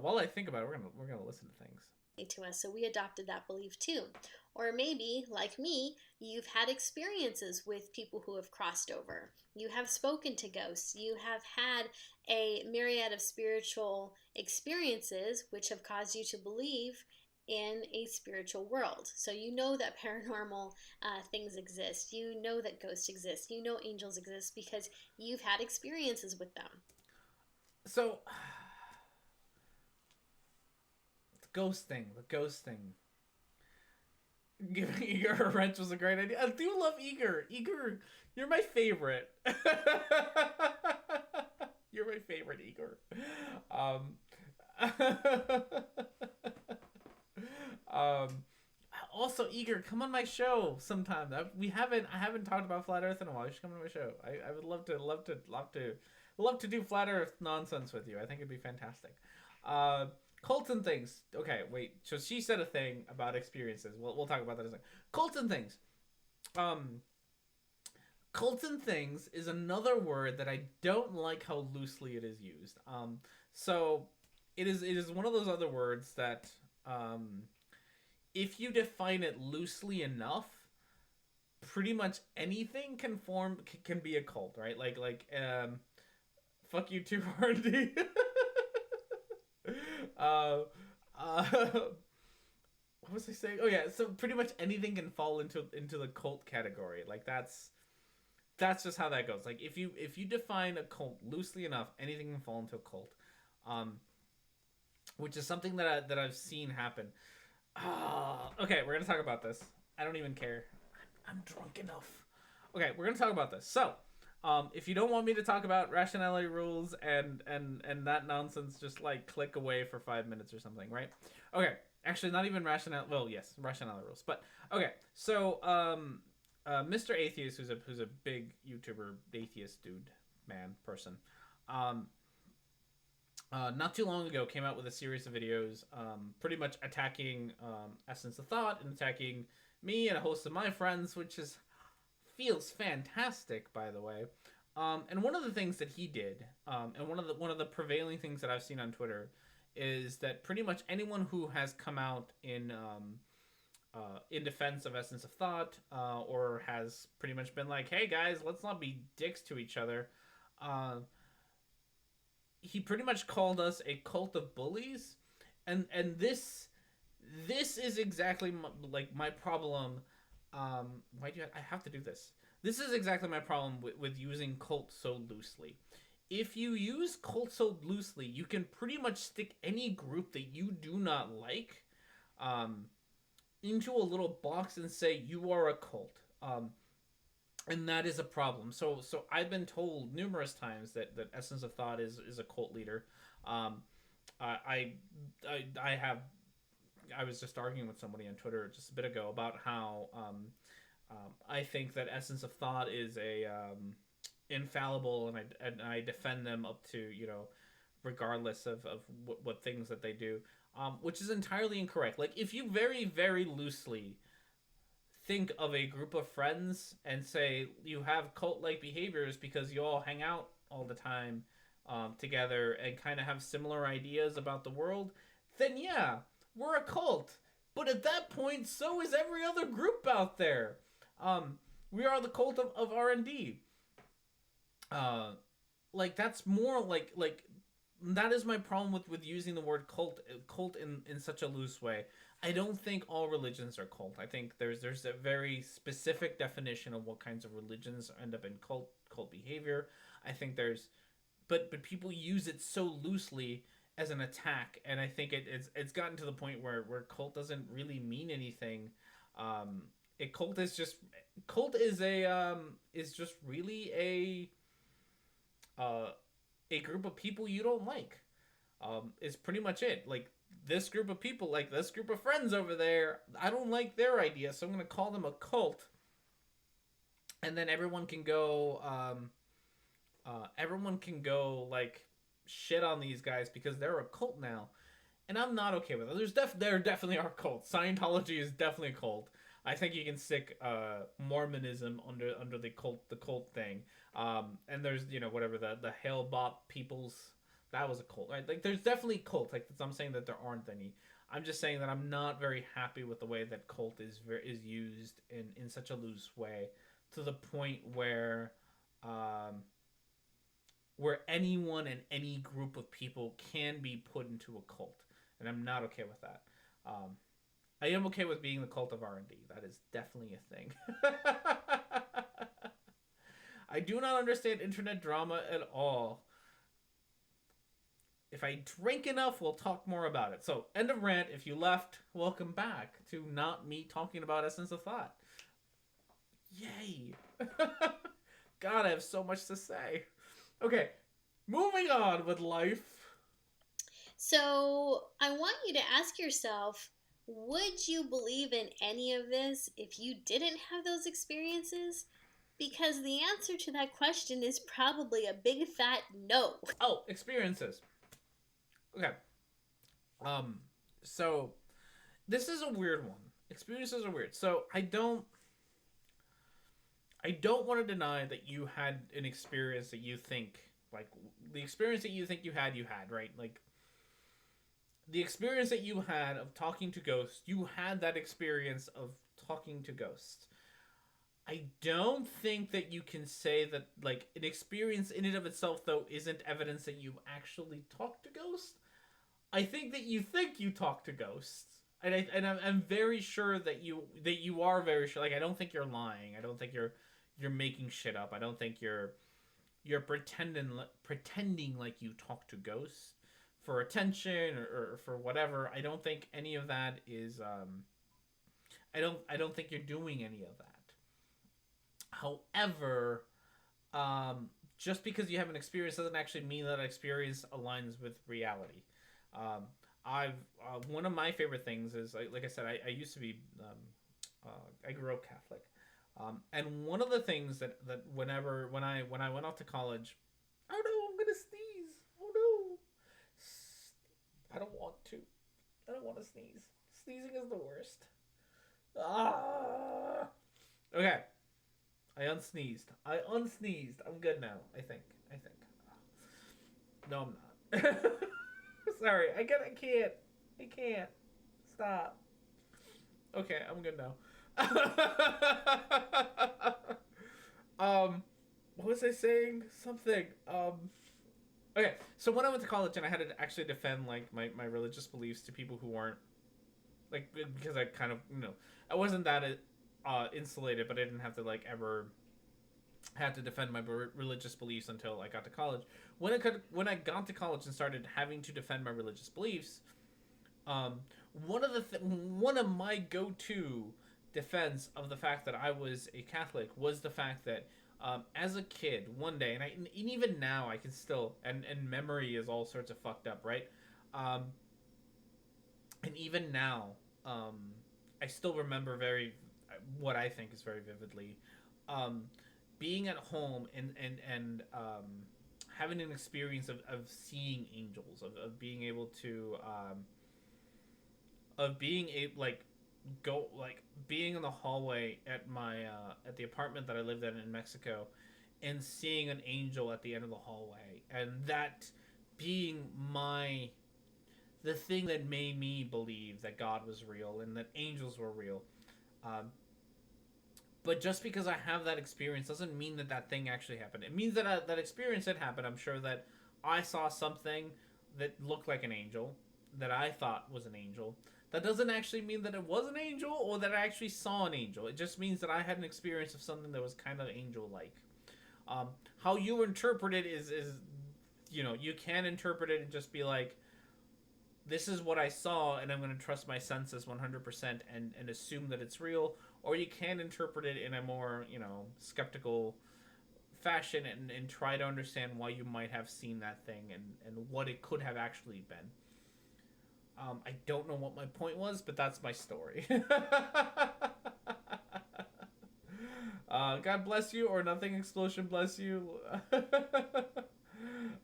While I think about it, we're gonna listen to things. To us, so we adopted that belief too. Or maybe, like me, you've had experiences with people who have crossed over. You have spoken to ghosts. You have had a myriad of spiritual experiences which have caused you to believe in a spiritual world. So you know that paranormal things exist. You know that ghosts exist. You know angels exist because you've had experiences with them. So the ghost thing. Giving Eager a wrench was a great idea. I do love Eager. Eager, you're my favorite. You're my favorite, Eager. Um, also, Eager, come on my show sometime. I haven't talked about flat Earth in a while. You should come on my show. I would love to do flat Earth nonsense with you. I think it'd be fantastic. Cults and things. Okay, wait. So she said a thing about experiences. We'll talk about that in a second. Cults and things. Cults and things is another word that I don't like how loosely it is used. So it is one of those other words that if you define it loosely enough, pretty much anything can be a cult, right? Fuck you too, Hardy. uh, what was I saying? Oh yeah, so pretty much anything can fall into the cult category. Like that's just how that goes. Like if you define a cult loosely enough, anything can fall into a cult. Which is something that I've seen happen. Okay, we're gonna talk about this. I don't even care. I'm drunk enough. Okay, we're gonna talk about this. So, if you don't want me to talk about rationality rules and that nonsense, just like click away for 5 minutes or something, right? Okay, actually, not even rationality. Well, yes, rationality rules, but okay. So, Mr. Atheist, who's a big YouTuber, atheist dude, man, person, not too long ago came out with a series of videos pretty much attacking Essence of Thought and attacking me and a host of my friends, which feels fantastic, by the way. And one of the things that he did, and one of the prevailing things that I've seen on Twitter, is that pretty much anyone who has come out in defense of Essence of Thought, or has pretty much been like, "Hey guys, let's not be dicks to each other," he pretty much called us a cult of bullies, and this is exactly my problem. Why do I have to do this? This is exactly my problem with using cult so loosely. If you use cult so loosely, you can pretty much stick any group that you do not like into a little box and say you are a cult. And that is a problem. So I've been told numerous times that Essence of Thought is a cult leader. I was just arguing with somebody on Twitter just a bit ago about how I think that Essence of Thought is a infallible, and I defend them up to, regardless of what things that they do, which is entirely incorrect. Like if you very very loosely think of a group of friends and say you have cult-like behaviors because you all hang out all the time together and kind of have similar ideas about the world, then yeah, we're a cult. But at that point, so is every other group out there. We are the cult of R&D. That's more like that is my problem with using the word cult in such a loose way. I don't think all religions are cult. I think there's a very specific definition of what kinds of religions end up in cult behavior. I think but people use it so loosely as an attack, and I think it's gotten to the point where cult doesn't really mean anything. Cult is just really a group of people you don't like. Is pretty much it. Like this group of people, like this group of friends over there, I don't like their idea, so I'm going to call them a cult. And then everyone can go like shit on these guys because they're a cult now, and I'm not okay with it. There definitely are cults. Scientology is definitely a cult. I think you can stick Mormonism under the cult thing. And there's whatever the Hale Bop peoples, that was a cult, right? Like there's definitely cults. Like I'm saying that there aren't any. I'm just saying that I'm not very happy with the way that cult is used in such a loose way, to the point um, where anyone and any group of people can be put into a cult, and I'm not okay with that. I am okay with being the cult of R&D. That is definitely a thing. I do not understand internet drama at all. If I drink enough, we'll talk more about it. So, end of rant. If you left, welcome back to not me talking about Essence of Thought. Yay. God, I have so much to say. Okay, moving on with life. So I want you to ask yourself, would you believe in any of this if you didn't have those experiences? Because the answer to that question is probably a big fat no. Oh, experiences. Okay. So this is a weird one. Experiences are weird. So I don't want to deny that you had an experience that you think, like, the experience that you think you had, right? Like, the experience that you had of talking to ghosts, you had that experience of talking to ghosts. I don't think that you can say that, like, an experience in and of itself, though, isn't evidence that you actually talked to ghosts. I think you talk to ghosts. I'm very sure that you are very sure. Like, I don't think you're lying. I don't think you're making shit up. I don't think you're pretending like you talk to ghosts for attention or for whatever. I don't think any of that is I don't think you're doing any of that. However, just because you have an experience doesn't actually mean that experience aligns with reality. Um, I've one of my favorite things is, like I said, I used to be I grew up Catholic, and one of the things that when I went off to college, oh no, I'm gonna sneeze. Oh no, I don't want to. I don't want to sneeze. Sneezing is the worst. Ah. Okay. I unsneezed. I'm good now. I think. No, I'm not. Sorry. I can't. Stop. Okay, I'm good now. What was I saying? Something. Okay, so when I went to college and I had to actually defend, like, my religious beliefs to people who weren't, like, because I kind of, I wasn't that insulated, but I didn't have to, like, ever had to defend my religious beliefs until I got to college. When I got to college and started having to defend my religious beliefs, one of my go-to defense of the fact that I was a Catholic was the fact that, as a kid, one day, and even now I can still, and memory is all sorts of fucked up, right? And even now, I still remember what I think is very vividly, being at home and having an experience of seeing angels, of being able to, of being a like go like being in the hallway at my at the apartment that I lived in Mexico, and seeing an angel at the end of the hallway, and that being the thing that made me believe that God was real and that angels were real. But just because I have that experience doesn't mean that thing actually happened. It means that that experience did happen. I'm sure that I saw something that looked like an angel, that I thought was an angel. That doesn't actually mean that it was an angel or that I actually saw an angel. It just means that I had an experience of something that was kind of angel-like. How you interpret it is you can interpret it and just be like, this is what I saw, and I'm going to trust my senses 100% and assume that it's real. Or you can interpret it in a more, skeptical fashion and try to understand why you might have seen that thing and what it could have actually been. I don't know what my point was, but that's my story. God bless you, or nothing explosion bless you.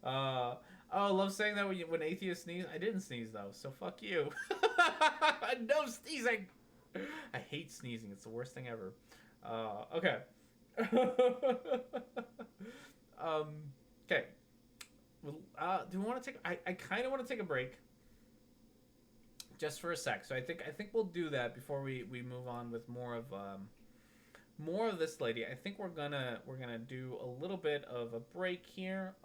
uh, oh, love saying that when atheists sneeze. I didn't sneeze though, so fuck you. No sneezing. I hate sneezing. It's the worst thing ever. Okay. um. Okay. Well, do we want to take? I kind of want to take a break, just for a sec. So I think we'll do that before we move on with more of this lady. I think we're gonna do a little bit of a break here.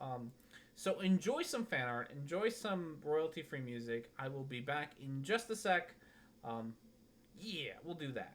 So enjoy some fan art, enjoy some royalty free music. I will be back in just a sec. Yeah, we'll do that.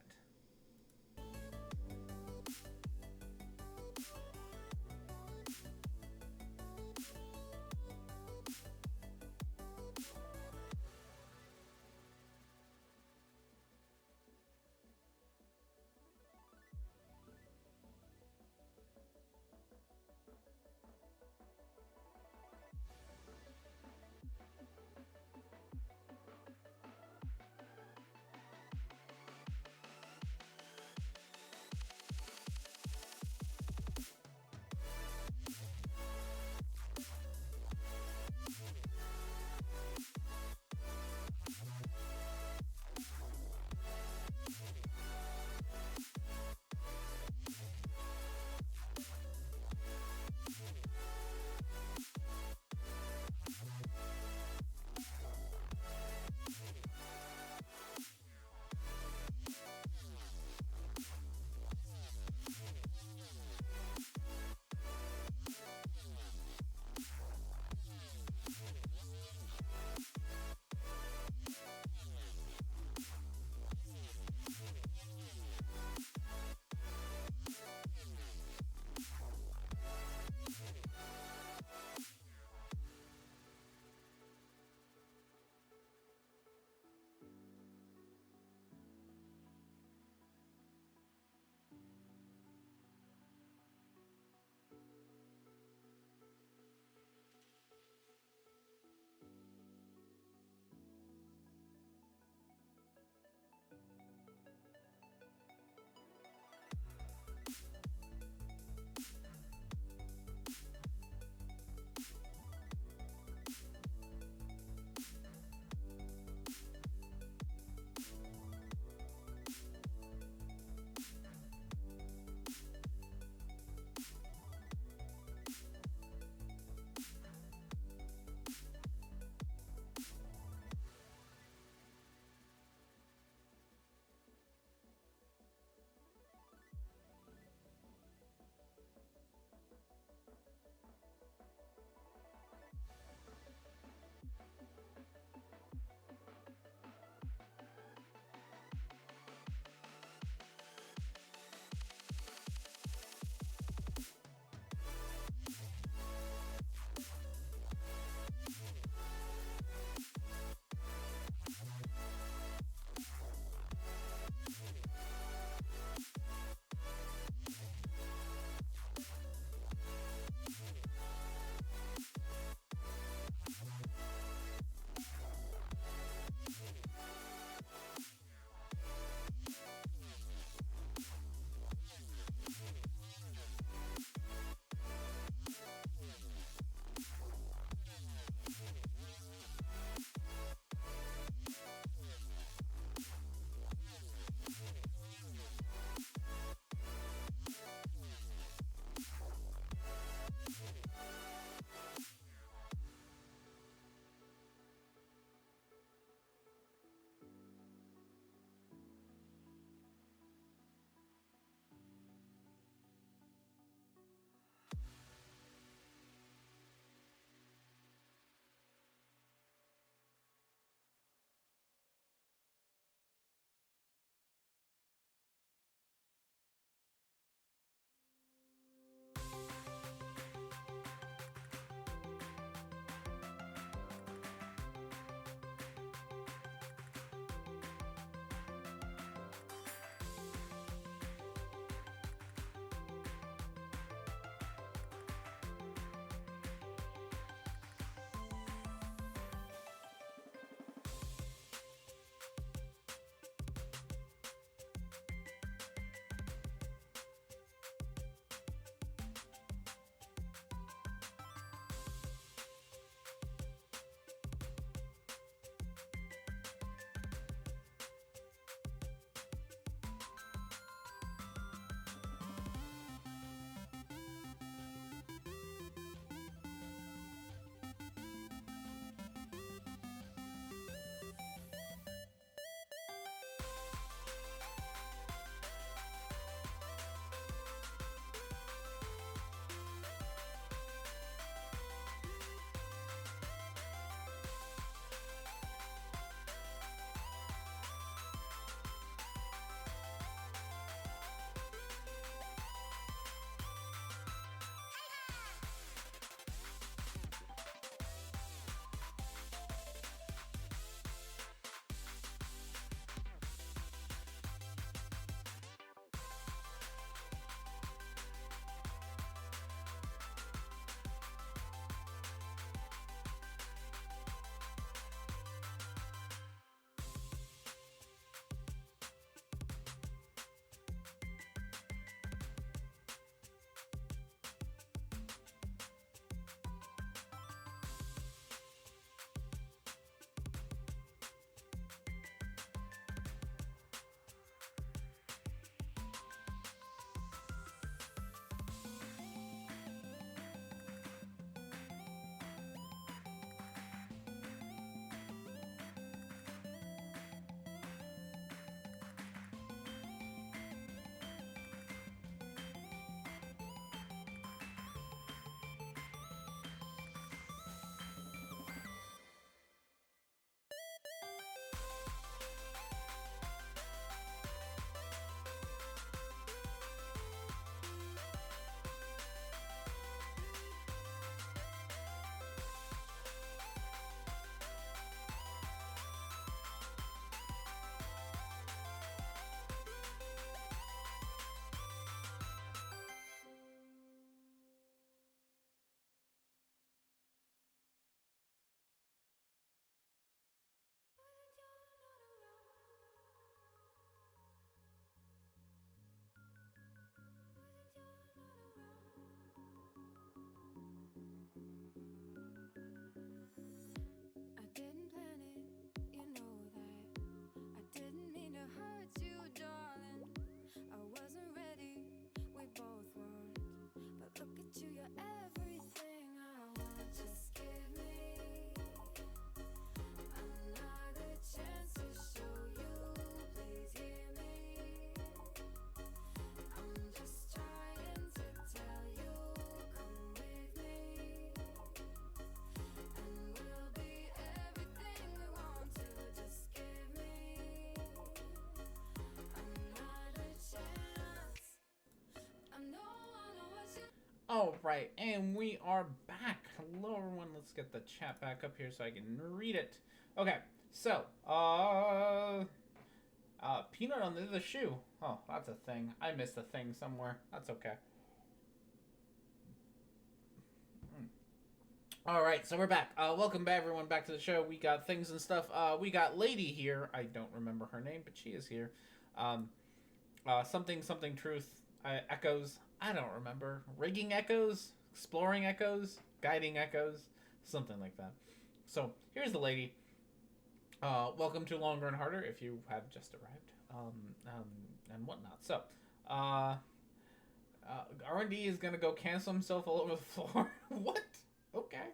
right, and we are back. Hello, everyone. Let's get the chat back up here so I can read it. Okay, so, peanut under the shoe. Oh, that's a thing. I missed a thing somewhere. That's okay. All right, so we're back. Welcome back, everyone, back to the show. We got things and stuff. We got Lady here. I don't remember her name, but she is here. Something truth. Echoes. I don't remember. Rigging echoes, exploring echoes, guiding echoes, something like that. So here's the lady. Welcome to Longer and Harder if you have just arrived. And whatnot. So, R&D is gonna go cancel himself all over the floor. What? Okay.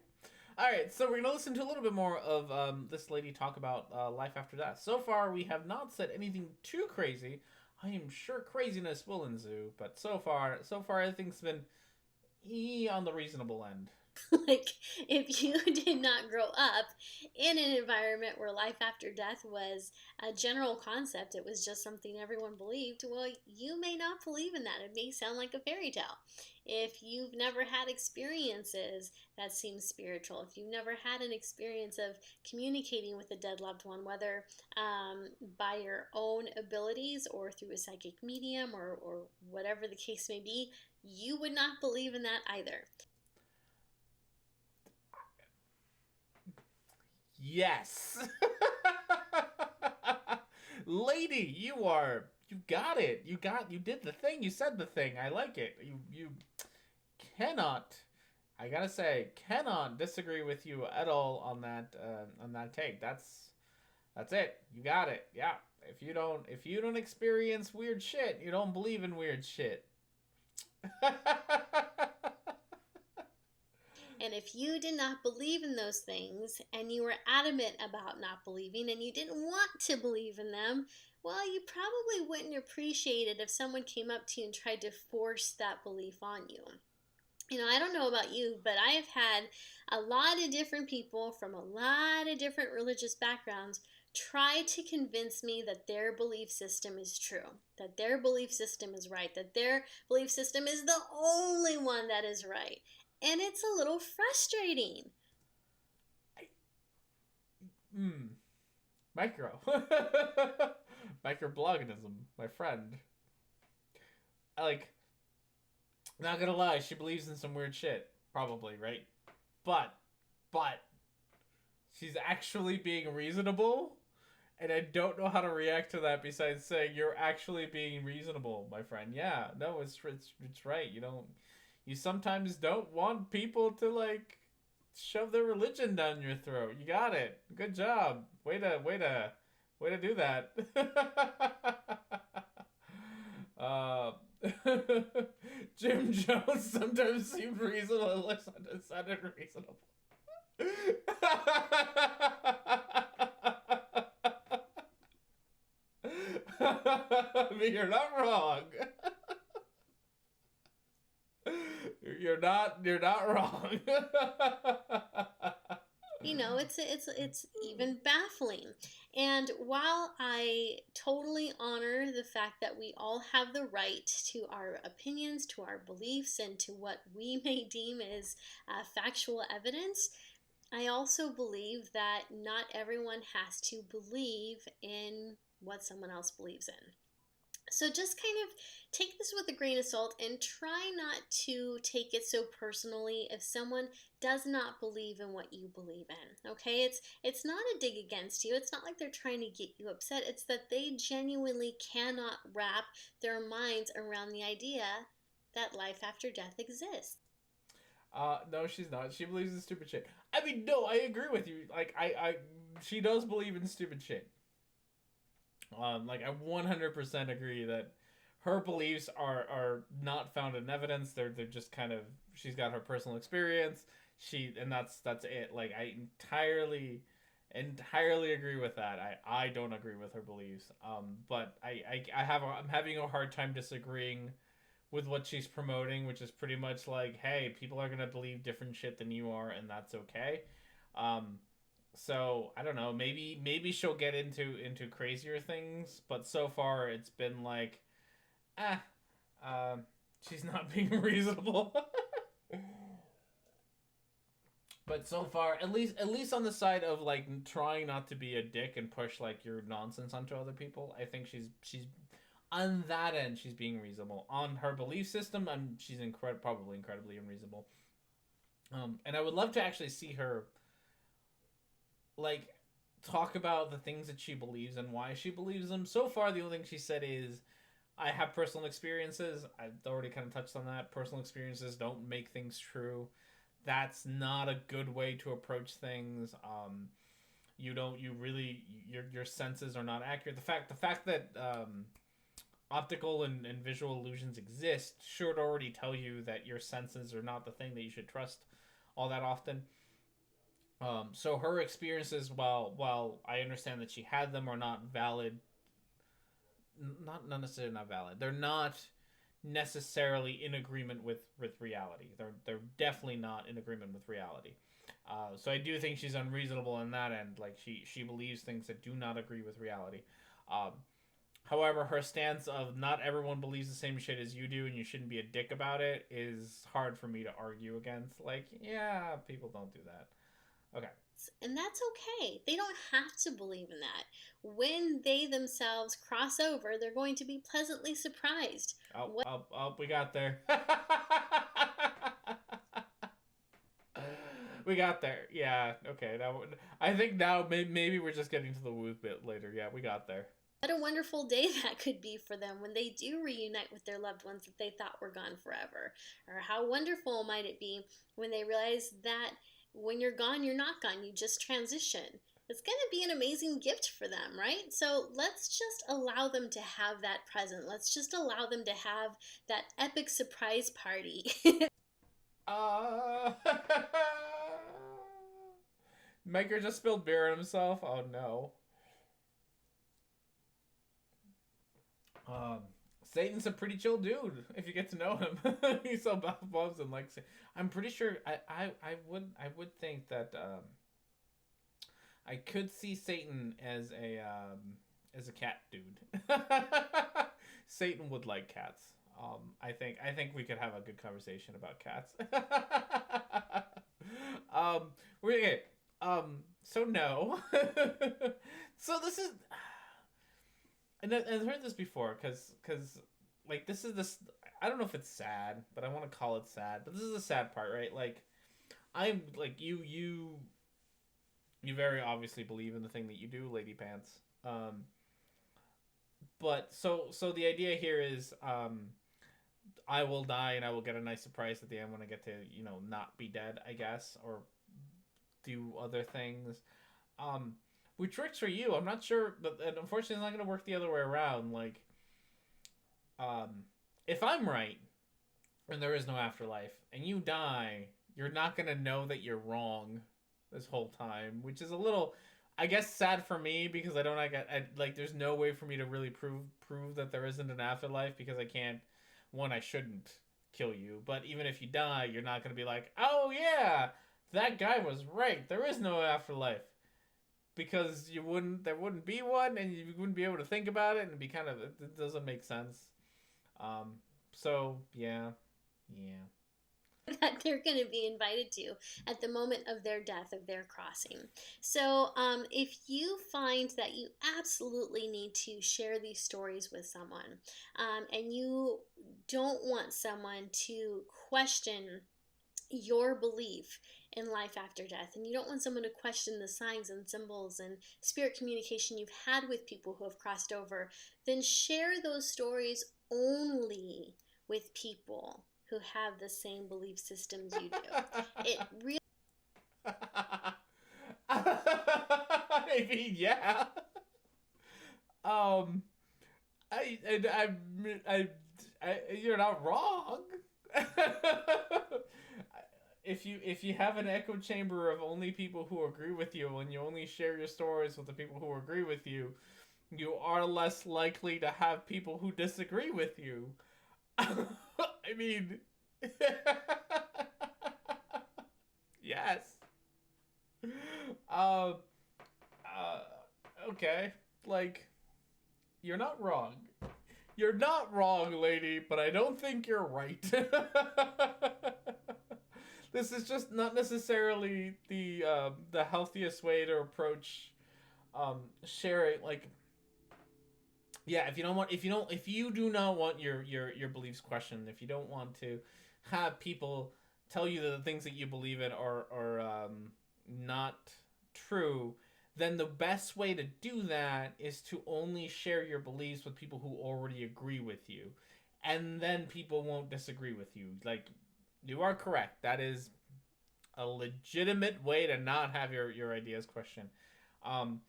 Alright, so we're going to listen to a little bit more of this lady talk about life after death. So far, we have not said anything too crazy. I am sure craziness will ensue, but so far, everything's been on the reasonable end. Like, if you did not grow up in an environment where life after death was a general concept, it was just something everyone believed, well, you may not believe in that. It may sound like a fairy tale. If you've never had experiences that seem spiritual, if you've never had an experience of communicating with a dead loved one, whether by your own abilities or through a psychic medium or whatever the case may be, you would not believe in that either. Yes. Lady, you got it. You did the thing. You said the thing. I like it. You cannot, I gotta say, cannot disagree with you at all on that take. That's it. You got it. Yeah. If you don't experience weird shit, you don't believe in weird shit. And if you did not believe in those things and you were adamant about not believing and you didn't want to believe in them, well, you probably wouldn't appreciate it if someone came up to you and tried to force that belief on you. You know, I don't know about you, but I have had a lot of different people from a lot of different religious backgrounds try to convince me that their belief system is true, that their belief system is right, that their belief system is the only one that is right. And it's a little frustrating. Microbloganism, my friend. Not gonna lie, she believes in some weird shit. Probably, right? But, she's actually being reasonable, and I don't know how to react to that besides saying, you're actually being reasonable, my friend. Yeah, no, it's right. You sometimes don't want people to, shove their religion down your throat. You got it. Good job. Way to do that. Jim Jones sometimes seemed reasonable unless it sounded reasonable. I mean, you're not wrong. You're not wrong. You know, it's even baffling. And while I totally honor the fact that we all have the right to our opinions, to our beliefs, and to what we may deem as factual evidence, I also believe that not everyone has to believe in what someone else believes in. So just kind of take this with a grain of salt and try not to take it so personally if someone does not believe in what you believe in. Okay? It's not a dig against you. It's not like they're trying to get you upset. It's that they genuinely cannot wrap their minds around the idea that life after death exists. No, she's not. She believes in stupid shit. I mean, no, I agree with you. She does believe in stupid shit. I 100% agree that her beliefs are not founded in evidence. They're just kind of, she's got her personal experience. And that's it. I entirely agree with that. I don't agree with her beliefs. But I'm having a hard time disagreeing with what she's promoting, which is pretty much hey, people are gonna believe different shit than you are, and that's okay. So I don't know. Maybe she'll get into crazier things, but so far it's been she's not being reasonable. But so far, at least on the side of like trying not to be a dick and push like your nonsense onto other people, I think she's on that end she's being reasonable. On her belief system, she's probably incredibly unreasonable. And I would love to actually see her like talk about the things that she believes and why she believes them. So far, the only thing she said is, I have personal experiences. I've already kind of touched on that. Personal experiences don't make things true. That's not a good way to approach things. Your senses are not accurate. The fact that optical and visual illusions exist should already tell you that your senses are not the thing that you should trust all that often. So her experiences, while I understand that she had them, are not valid. Not necessarily not valid. They're not necessarily in agreement with reality. They're definitely not in agreement with reality. So I do think she's unreasonable in that end. Like she believes things that do not agree with reality. Um, However, her stance of not everyone believes the same shit as you do and you shouldn't be a dick about it is hard for me to argue against. Like, yeah, people don't do that. Okay. And that's okay. They don't have to believe in that. When they themselves cross over, they're going to be pleasantly surprised. We got there. We got there. Yeah, okay. I think now maybe we're just getting to the woo bit later. Yeah, we got there. What a wonderful day that could be for them when they do reunite with their loved ones that they thought were gone forever. Or how wonderful might it be when they realize that when you're gone, you're not gone. You just transition. It's going to be an amazing gift for them, right? So let's just allow them to have that present. Let's just allow them to have that epic surprise party. Maker just spilled beer on himself. Oh no. Satan's a pretty chill dude if you get to know him. He's so loves and likes it. I'm pretty sure I would think that I could see Satan as a cat dude. Satan would like cats. I think we could have a good conversation about cats. Okay. So no. So this is. And I've heard this before, because like, this is this, I don't know if it's sad, but I want to call it sad, but this is the sad part, right? Like, I'm, like, you very obviously believe in the thing that you do, Lady Pants. But, so the idea here is, I will die and I will get a nice surprise at the end when I get to, not be dead, I guess, or do other things. Which works for you. I'm not sure, but unfortunately it's not going to work the other way around. Like, if I'm right, and there is no afterlife, and you die, you're not going to know that you're wrong this whole time, which is a little, I guess, sad for me, because I don't, like, there's no way for me to really prove that there isn't an afterlife, because I can't, I shouldn't kill you, but even if you die, you're not going to be like, oh yeah, that guy was right, there is no afterlife. Because there wouldn't be one, and you wouldn't be able to think about it, and it'd be kind of, it doesn't make sense. So yeah. That they're going to be invited to at the moment of their death, of their crossing. So if you find that you absolutely need to share these stories with someone, and you don't want someone to question your belief in life after death, and you don't want someone to question the signs and symbols and spirit communication you've had with people who have crossed over, then share those stories only with people who have the same belief systems you do. It really I mean, yeah. You're not wrong. If you have an echo chamber of only people who agree with you, and you only share your stories with the people who agree with you, you are less likely to have people who disagree with you. I mean, yes. Okay, like, you're not wrong. You're not wrong, lady, but I don't think you're right. this is just not necessarily the healthiest way to approach sharing. Like, yeah, if you do not want your beliefs questioned, if you don't want to have people tell you that the things that you believe in are not true, then the best way to do that is to only share your beliefs with people who already agree with you, and then people won't disagree with you. Like, you are correct. That is a legitimate way to not have your ideas questioned. Um,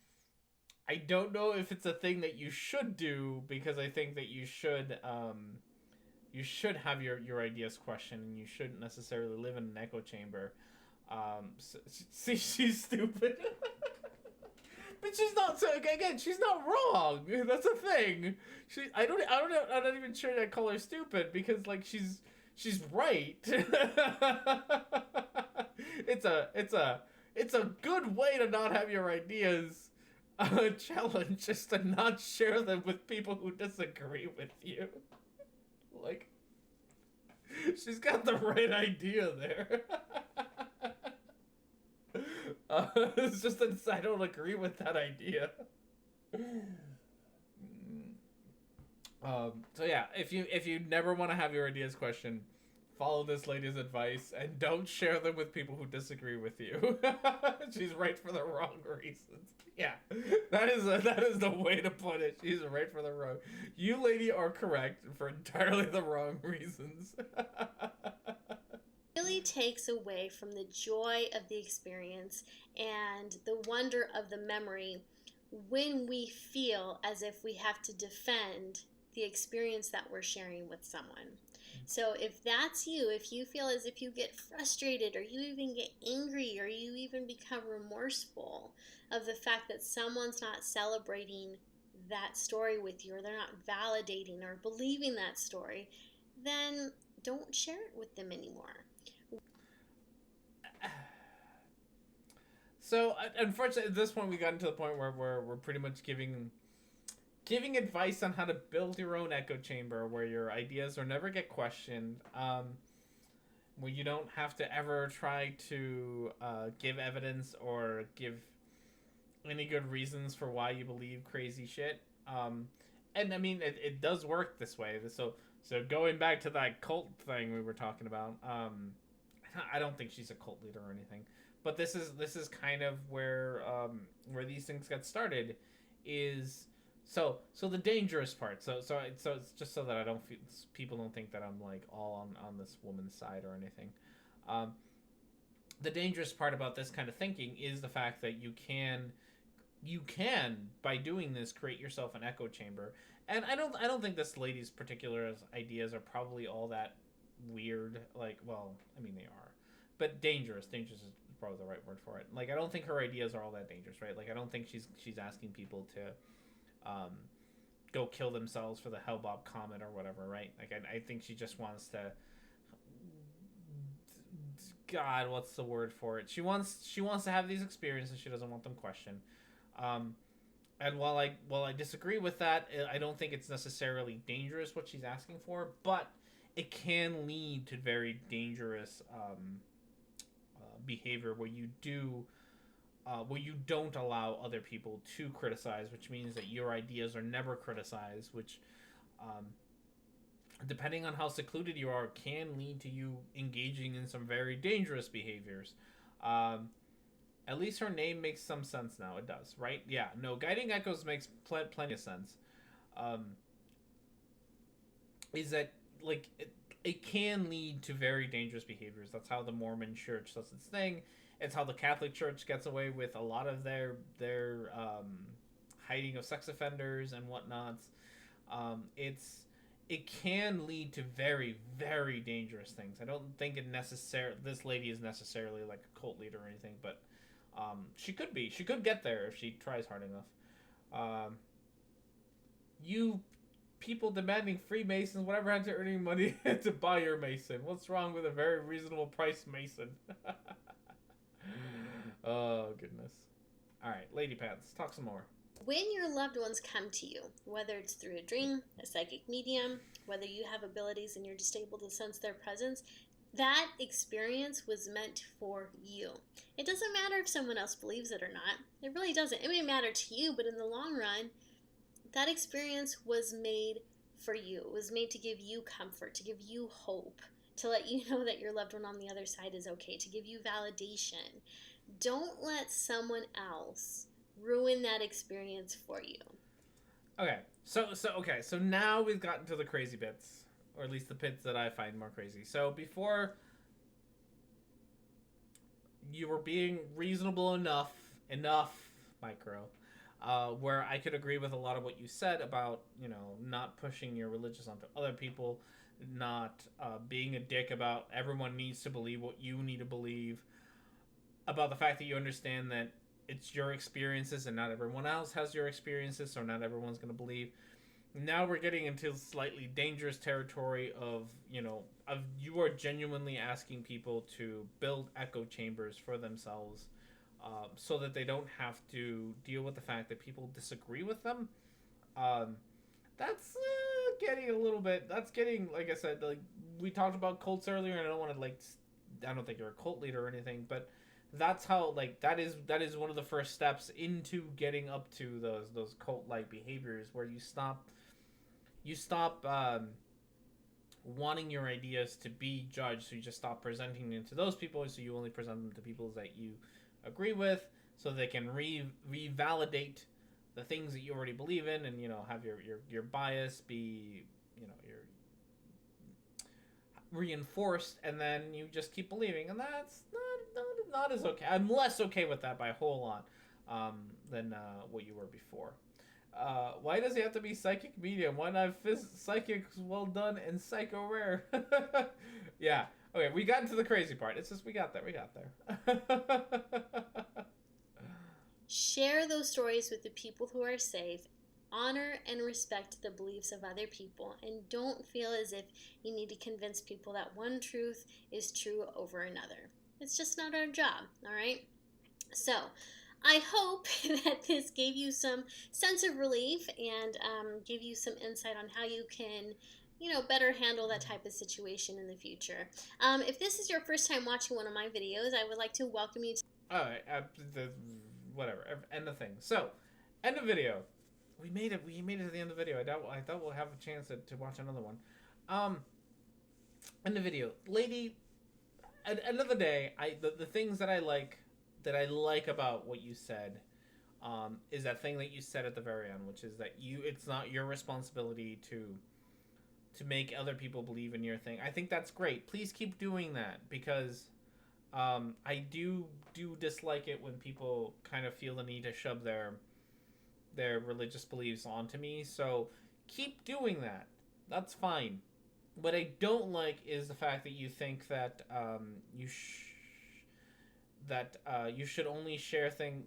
I don't know if it's a thing that you should do, because I think that you should have your ideas questioned, and you shouldn't necessarily live in an echo chamber. See, she's stupid. But she's not. So again, she's not wrong. That's a thing. I don't know. I'm not even sure I call her stupid, because like she's right. it's a good way to not have your ideas challenged, just to not share them with people who disagree with you. Like, she's got the right idea there. It's just that I don't agree with that idea. So yeah, if you never want to have your ideas questioned, follow this lady's advice and don't share them with people who disagree with you. She's right for the wrong reasons. Yeah, that is the way to put it. She's right for the wrong. You lady are correct for entirely the wrong reasons. Really takes away from the joy of the experience and the wonder of the memory when we feel as if we have to defend the experience that we're sharing with someone. So if that's you, if you feel as if you get frustrated, or you even get angry, or you even become remorseful of the fact that someone's not celebrating that story with you, or they're not validating or believing that story, then don't share it with them anymore. So unfortunately, at this point, we got into the point where we're pretty much giving advice on how to build your own echo chamber, where your ideas will never get questioned, where you don't have to ever try to give evidence or give any good reasons for why you believe crazy shit. And I mean, it does work this way. So going back to that cult thing we were talking about, I don't think she's a cult leader or anything, but this is kind of where these things get started. Is so the dangerous part. So it's just so that I don't feel, people don't think that I'm like all on this woman's side or anything. The dangerous part about this kind of thinking is the fact that you can by doing this create yourself an echo chamber. And I don't think this lady's particular ideas are probably all that weird. Like, well, I mean, they are, but dangerous is probably the right word for it. Like, I don't think her ideas are all that dangerous, right? Like, I don't think she's asking people to go kill themselves for the Hellbob comet or whatever, right? Like, I think she just wants to, God, what's the word for it? She wants to have these experiences. She doesn't want them questioned. And while I disagree with that, I don't think it's necessarily dangerous what she's asking for, but it can lead to very dangerous behavior where you don't allow other people to criticize, which means that your ideas are never criticized, which depending on how secluded you are, can lead to you engaging in some very dangerous behaviors. At least her name makes some sense now. It does, right? Yeah, no, Guiding Echoes makes plenty of sense. Is that, like, it can lead to very dangerous behaviors. That's how the Mormon Church does its thing. It's how the Catholic Church gets away with a lot of their hiding of sex offenders and whatnots. It can lead to very, very dangerous things. I don't think this lady is necessarily like a cult leader or anything, but she could be. She could get there if she tries hard enough. You people demanding Freemasons, whatever happened to earning money to buy your Mason? What's wrong with a very reasonable price Mason? Oh, goodness. Alright, Lady Pants, talk some more. When your loved ones come to you, whether it's through a dream, a psychic medium, whether you have abilities and you're just able to sense their presence, that experience was meant for you. It doesn't matter if someone else believes it or not. It really doesn't. It may matter to you, but in the long run, that experience was made for you. It was made to give you comfort, to give you hope, to let you know that your loved one on the other side is okay, to give you validation. Don't let someone else ruin that experience for you. Okay. So now we've gotten to the crazy bits, or at least the bits that I find more crazy. So before, you were being reasonable enough, micro, where I could agree with a lot of what you said about, not pushing your religious onto other people, not being a dick about everyone needs to believe what you need to believe, about the fact that you understand that it's your experiences and not everyone else has your experiences, so not everyone's going to believe. Now we're getting into slightly dangerous territory of, you are genuinely asking people to build echo chambers for themselves, so that they don't have to deal with the fact that people disagree with them. That's getting a little bit. That's getting, like I said, like we talked about cults earlier, and I don't want to I don't think you're a cult leader or anything, but that's how, like, that is one of the first steps into getting up to those cult like behaviors, where you stop wanting your ideas to be judged, so you just stop presenting them to those people, so you only present them to people that you agree with, so they can revalidate the things that you already believe in, and have your bias be your reinforced, and then you just keep believing, and that's not as okay. I'm less okay with that by a whole lot, than what you were before. Why does he have to be psychic medium? Why not psychics well done and psycho rare? Yeah. Okay, we got into the crazy part. It's just we got there. Share those stories with the people who are safe. Honor and respect the beliefs of other people, and don't feel as if you need to convince people that one truth is true over another. It's just not our job, all right? So, I hope that this gave you some sense of relief and gave you some insight on how you can, better handle that type of situation in the future. If this is your first time watching one of my videos, I would like to welcome you to... All right, whatever. End the thing. So, end of video. We made it. We made it to the end of the video. I thought we'll have a chance to watch another one. End the video, lady. At the end of the day, the things that I like about what you said, is that thing that you said at the very end, which is that it's not your responsibility to make other people believe in your thing. I think that's great. Please keep doing that, because I do dislike it when people kind of feel the need to shove their religious beliefs onto me. So keep doing that. That's fine. What I don't like is the fact that you think that you should only share things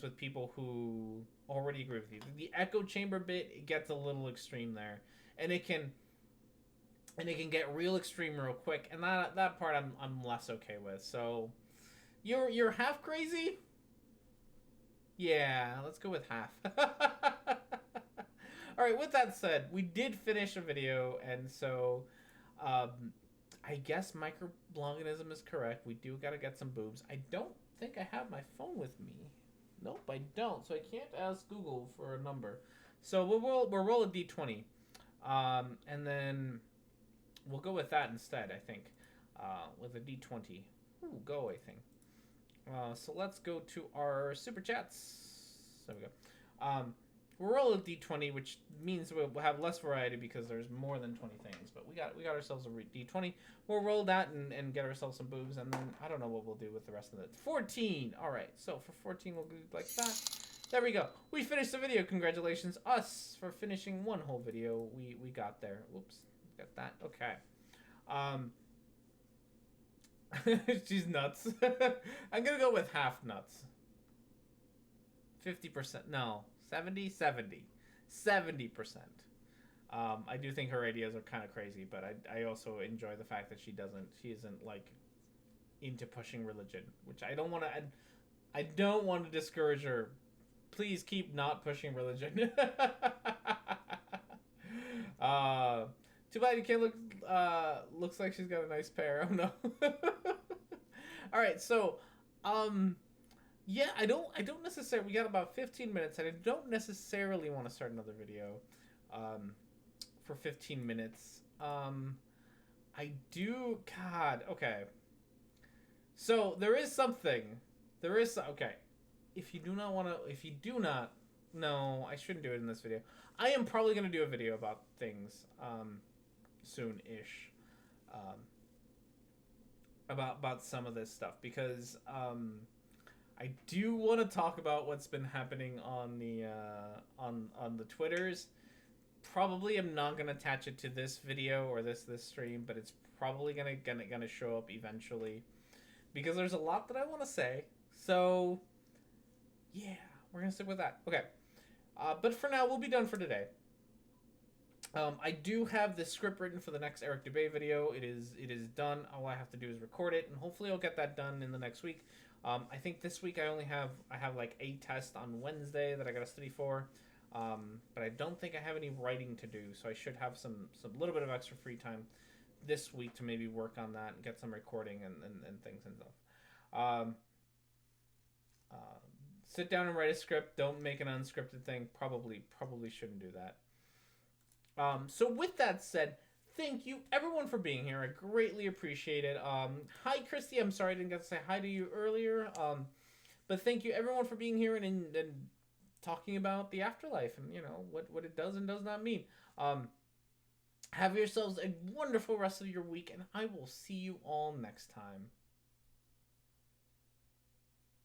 with people who already agree with you. The echo chamber bit, it gets a little extreme there, and it can get real extreme real quick, and that part I'm less okay with. So you're half crazy. Yeah, let's go with half. All right, with that said, we did finish a video, and so I guess microbloganism is correct. We do got to get some boobs. I don't think I have my phone with me. Nope, I don't, so I can't ask Google for a number. So we'll roll a d20, and then we'll go with that instead, I think, with a d20. Ooh, go away thing. So let's go to our super chats. There we go. We'll roll a d20, which means we'll have less variety because there's more than 20 things. But we got ourselves a d20. We'll roll that and get ourselves some boobs, and then I don't know what we'll do with the rest of it. 14. All right. So for 14, we'll do like that. There we go. We finished the video. Congratulations, us, for finishing one whole video. We got there. Oops. Got that. Okay. She's nuts. I'm gonna go with half nuts. 50%. No. 70%. 70%. I do think her ideas are kind of crazy, but I also enjoy the fact that she isn't like into pushing religion, which I don't want to discourage her. Please keep not pushing religion. Too bad you can't look. Looks like she's got a nice pair. Oh no. All right, so, yeah, I don't necessarily. We got about 15 minutes, and I don't necessarily want to start another video, for 15 minutes. I do. God. Okay. So there is something. There is okay. If you do not want to, if you do not, no, I shouldn't do it in this video. I am probably gonna do a video about things, soon-ish, um, about some of this stuff because I do want to talk about what's been happening on the on the Twitters. Probably am not gonna attach it to this video or this stream, but it's probably gonna show up eventually because there's a lot that I want to say. So yeah, we're gonna stick with that. Okay, but for now, we'll be done for today. I do have the script written for the next Eric Dubay video. It is done. All I have to do is record it, and hopefully I'll get that done in the next week. I think this week I have like a test on Wednesday that I gotta study for, but I don't think I have any writing to do, so I should have some little bit of extra free time this week to maybe work on that and get some recording and things and stuff. Sit down and write a script. Don't make an unscripted thing. Probably shouldn't do that. So with that said, thank you everyone for being here. I greatly appreciate it. Hi Christy, I'm sorry I didn't get to say hi to you earlier. But thank you everyone for being here and talking about the afterlife and what it does and does not mean. Have yourselves a wonderful rest of your week, and I will see you all next time.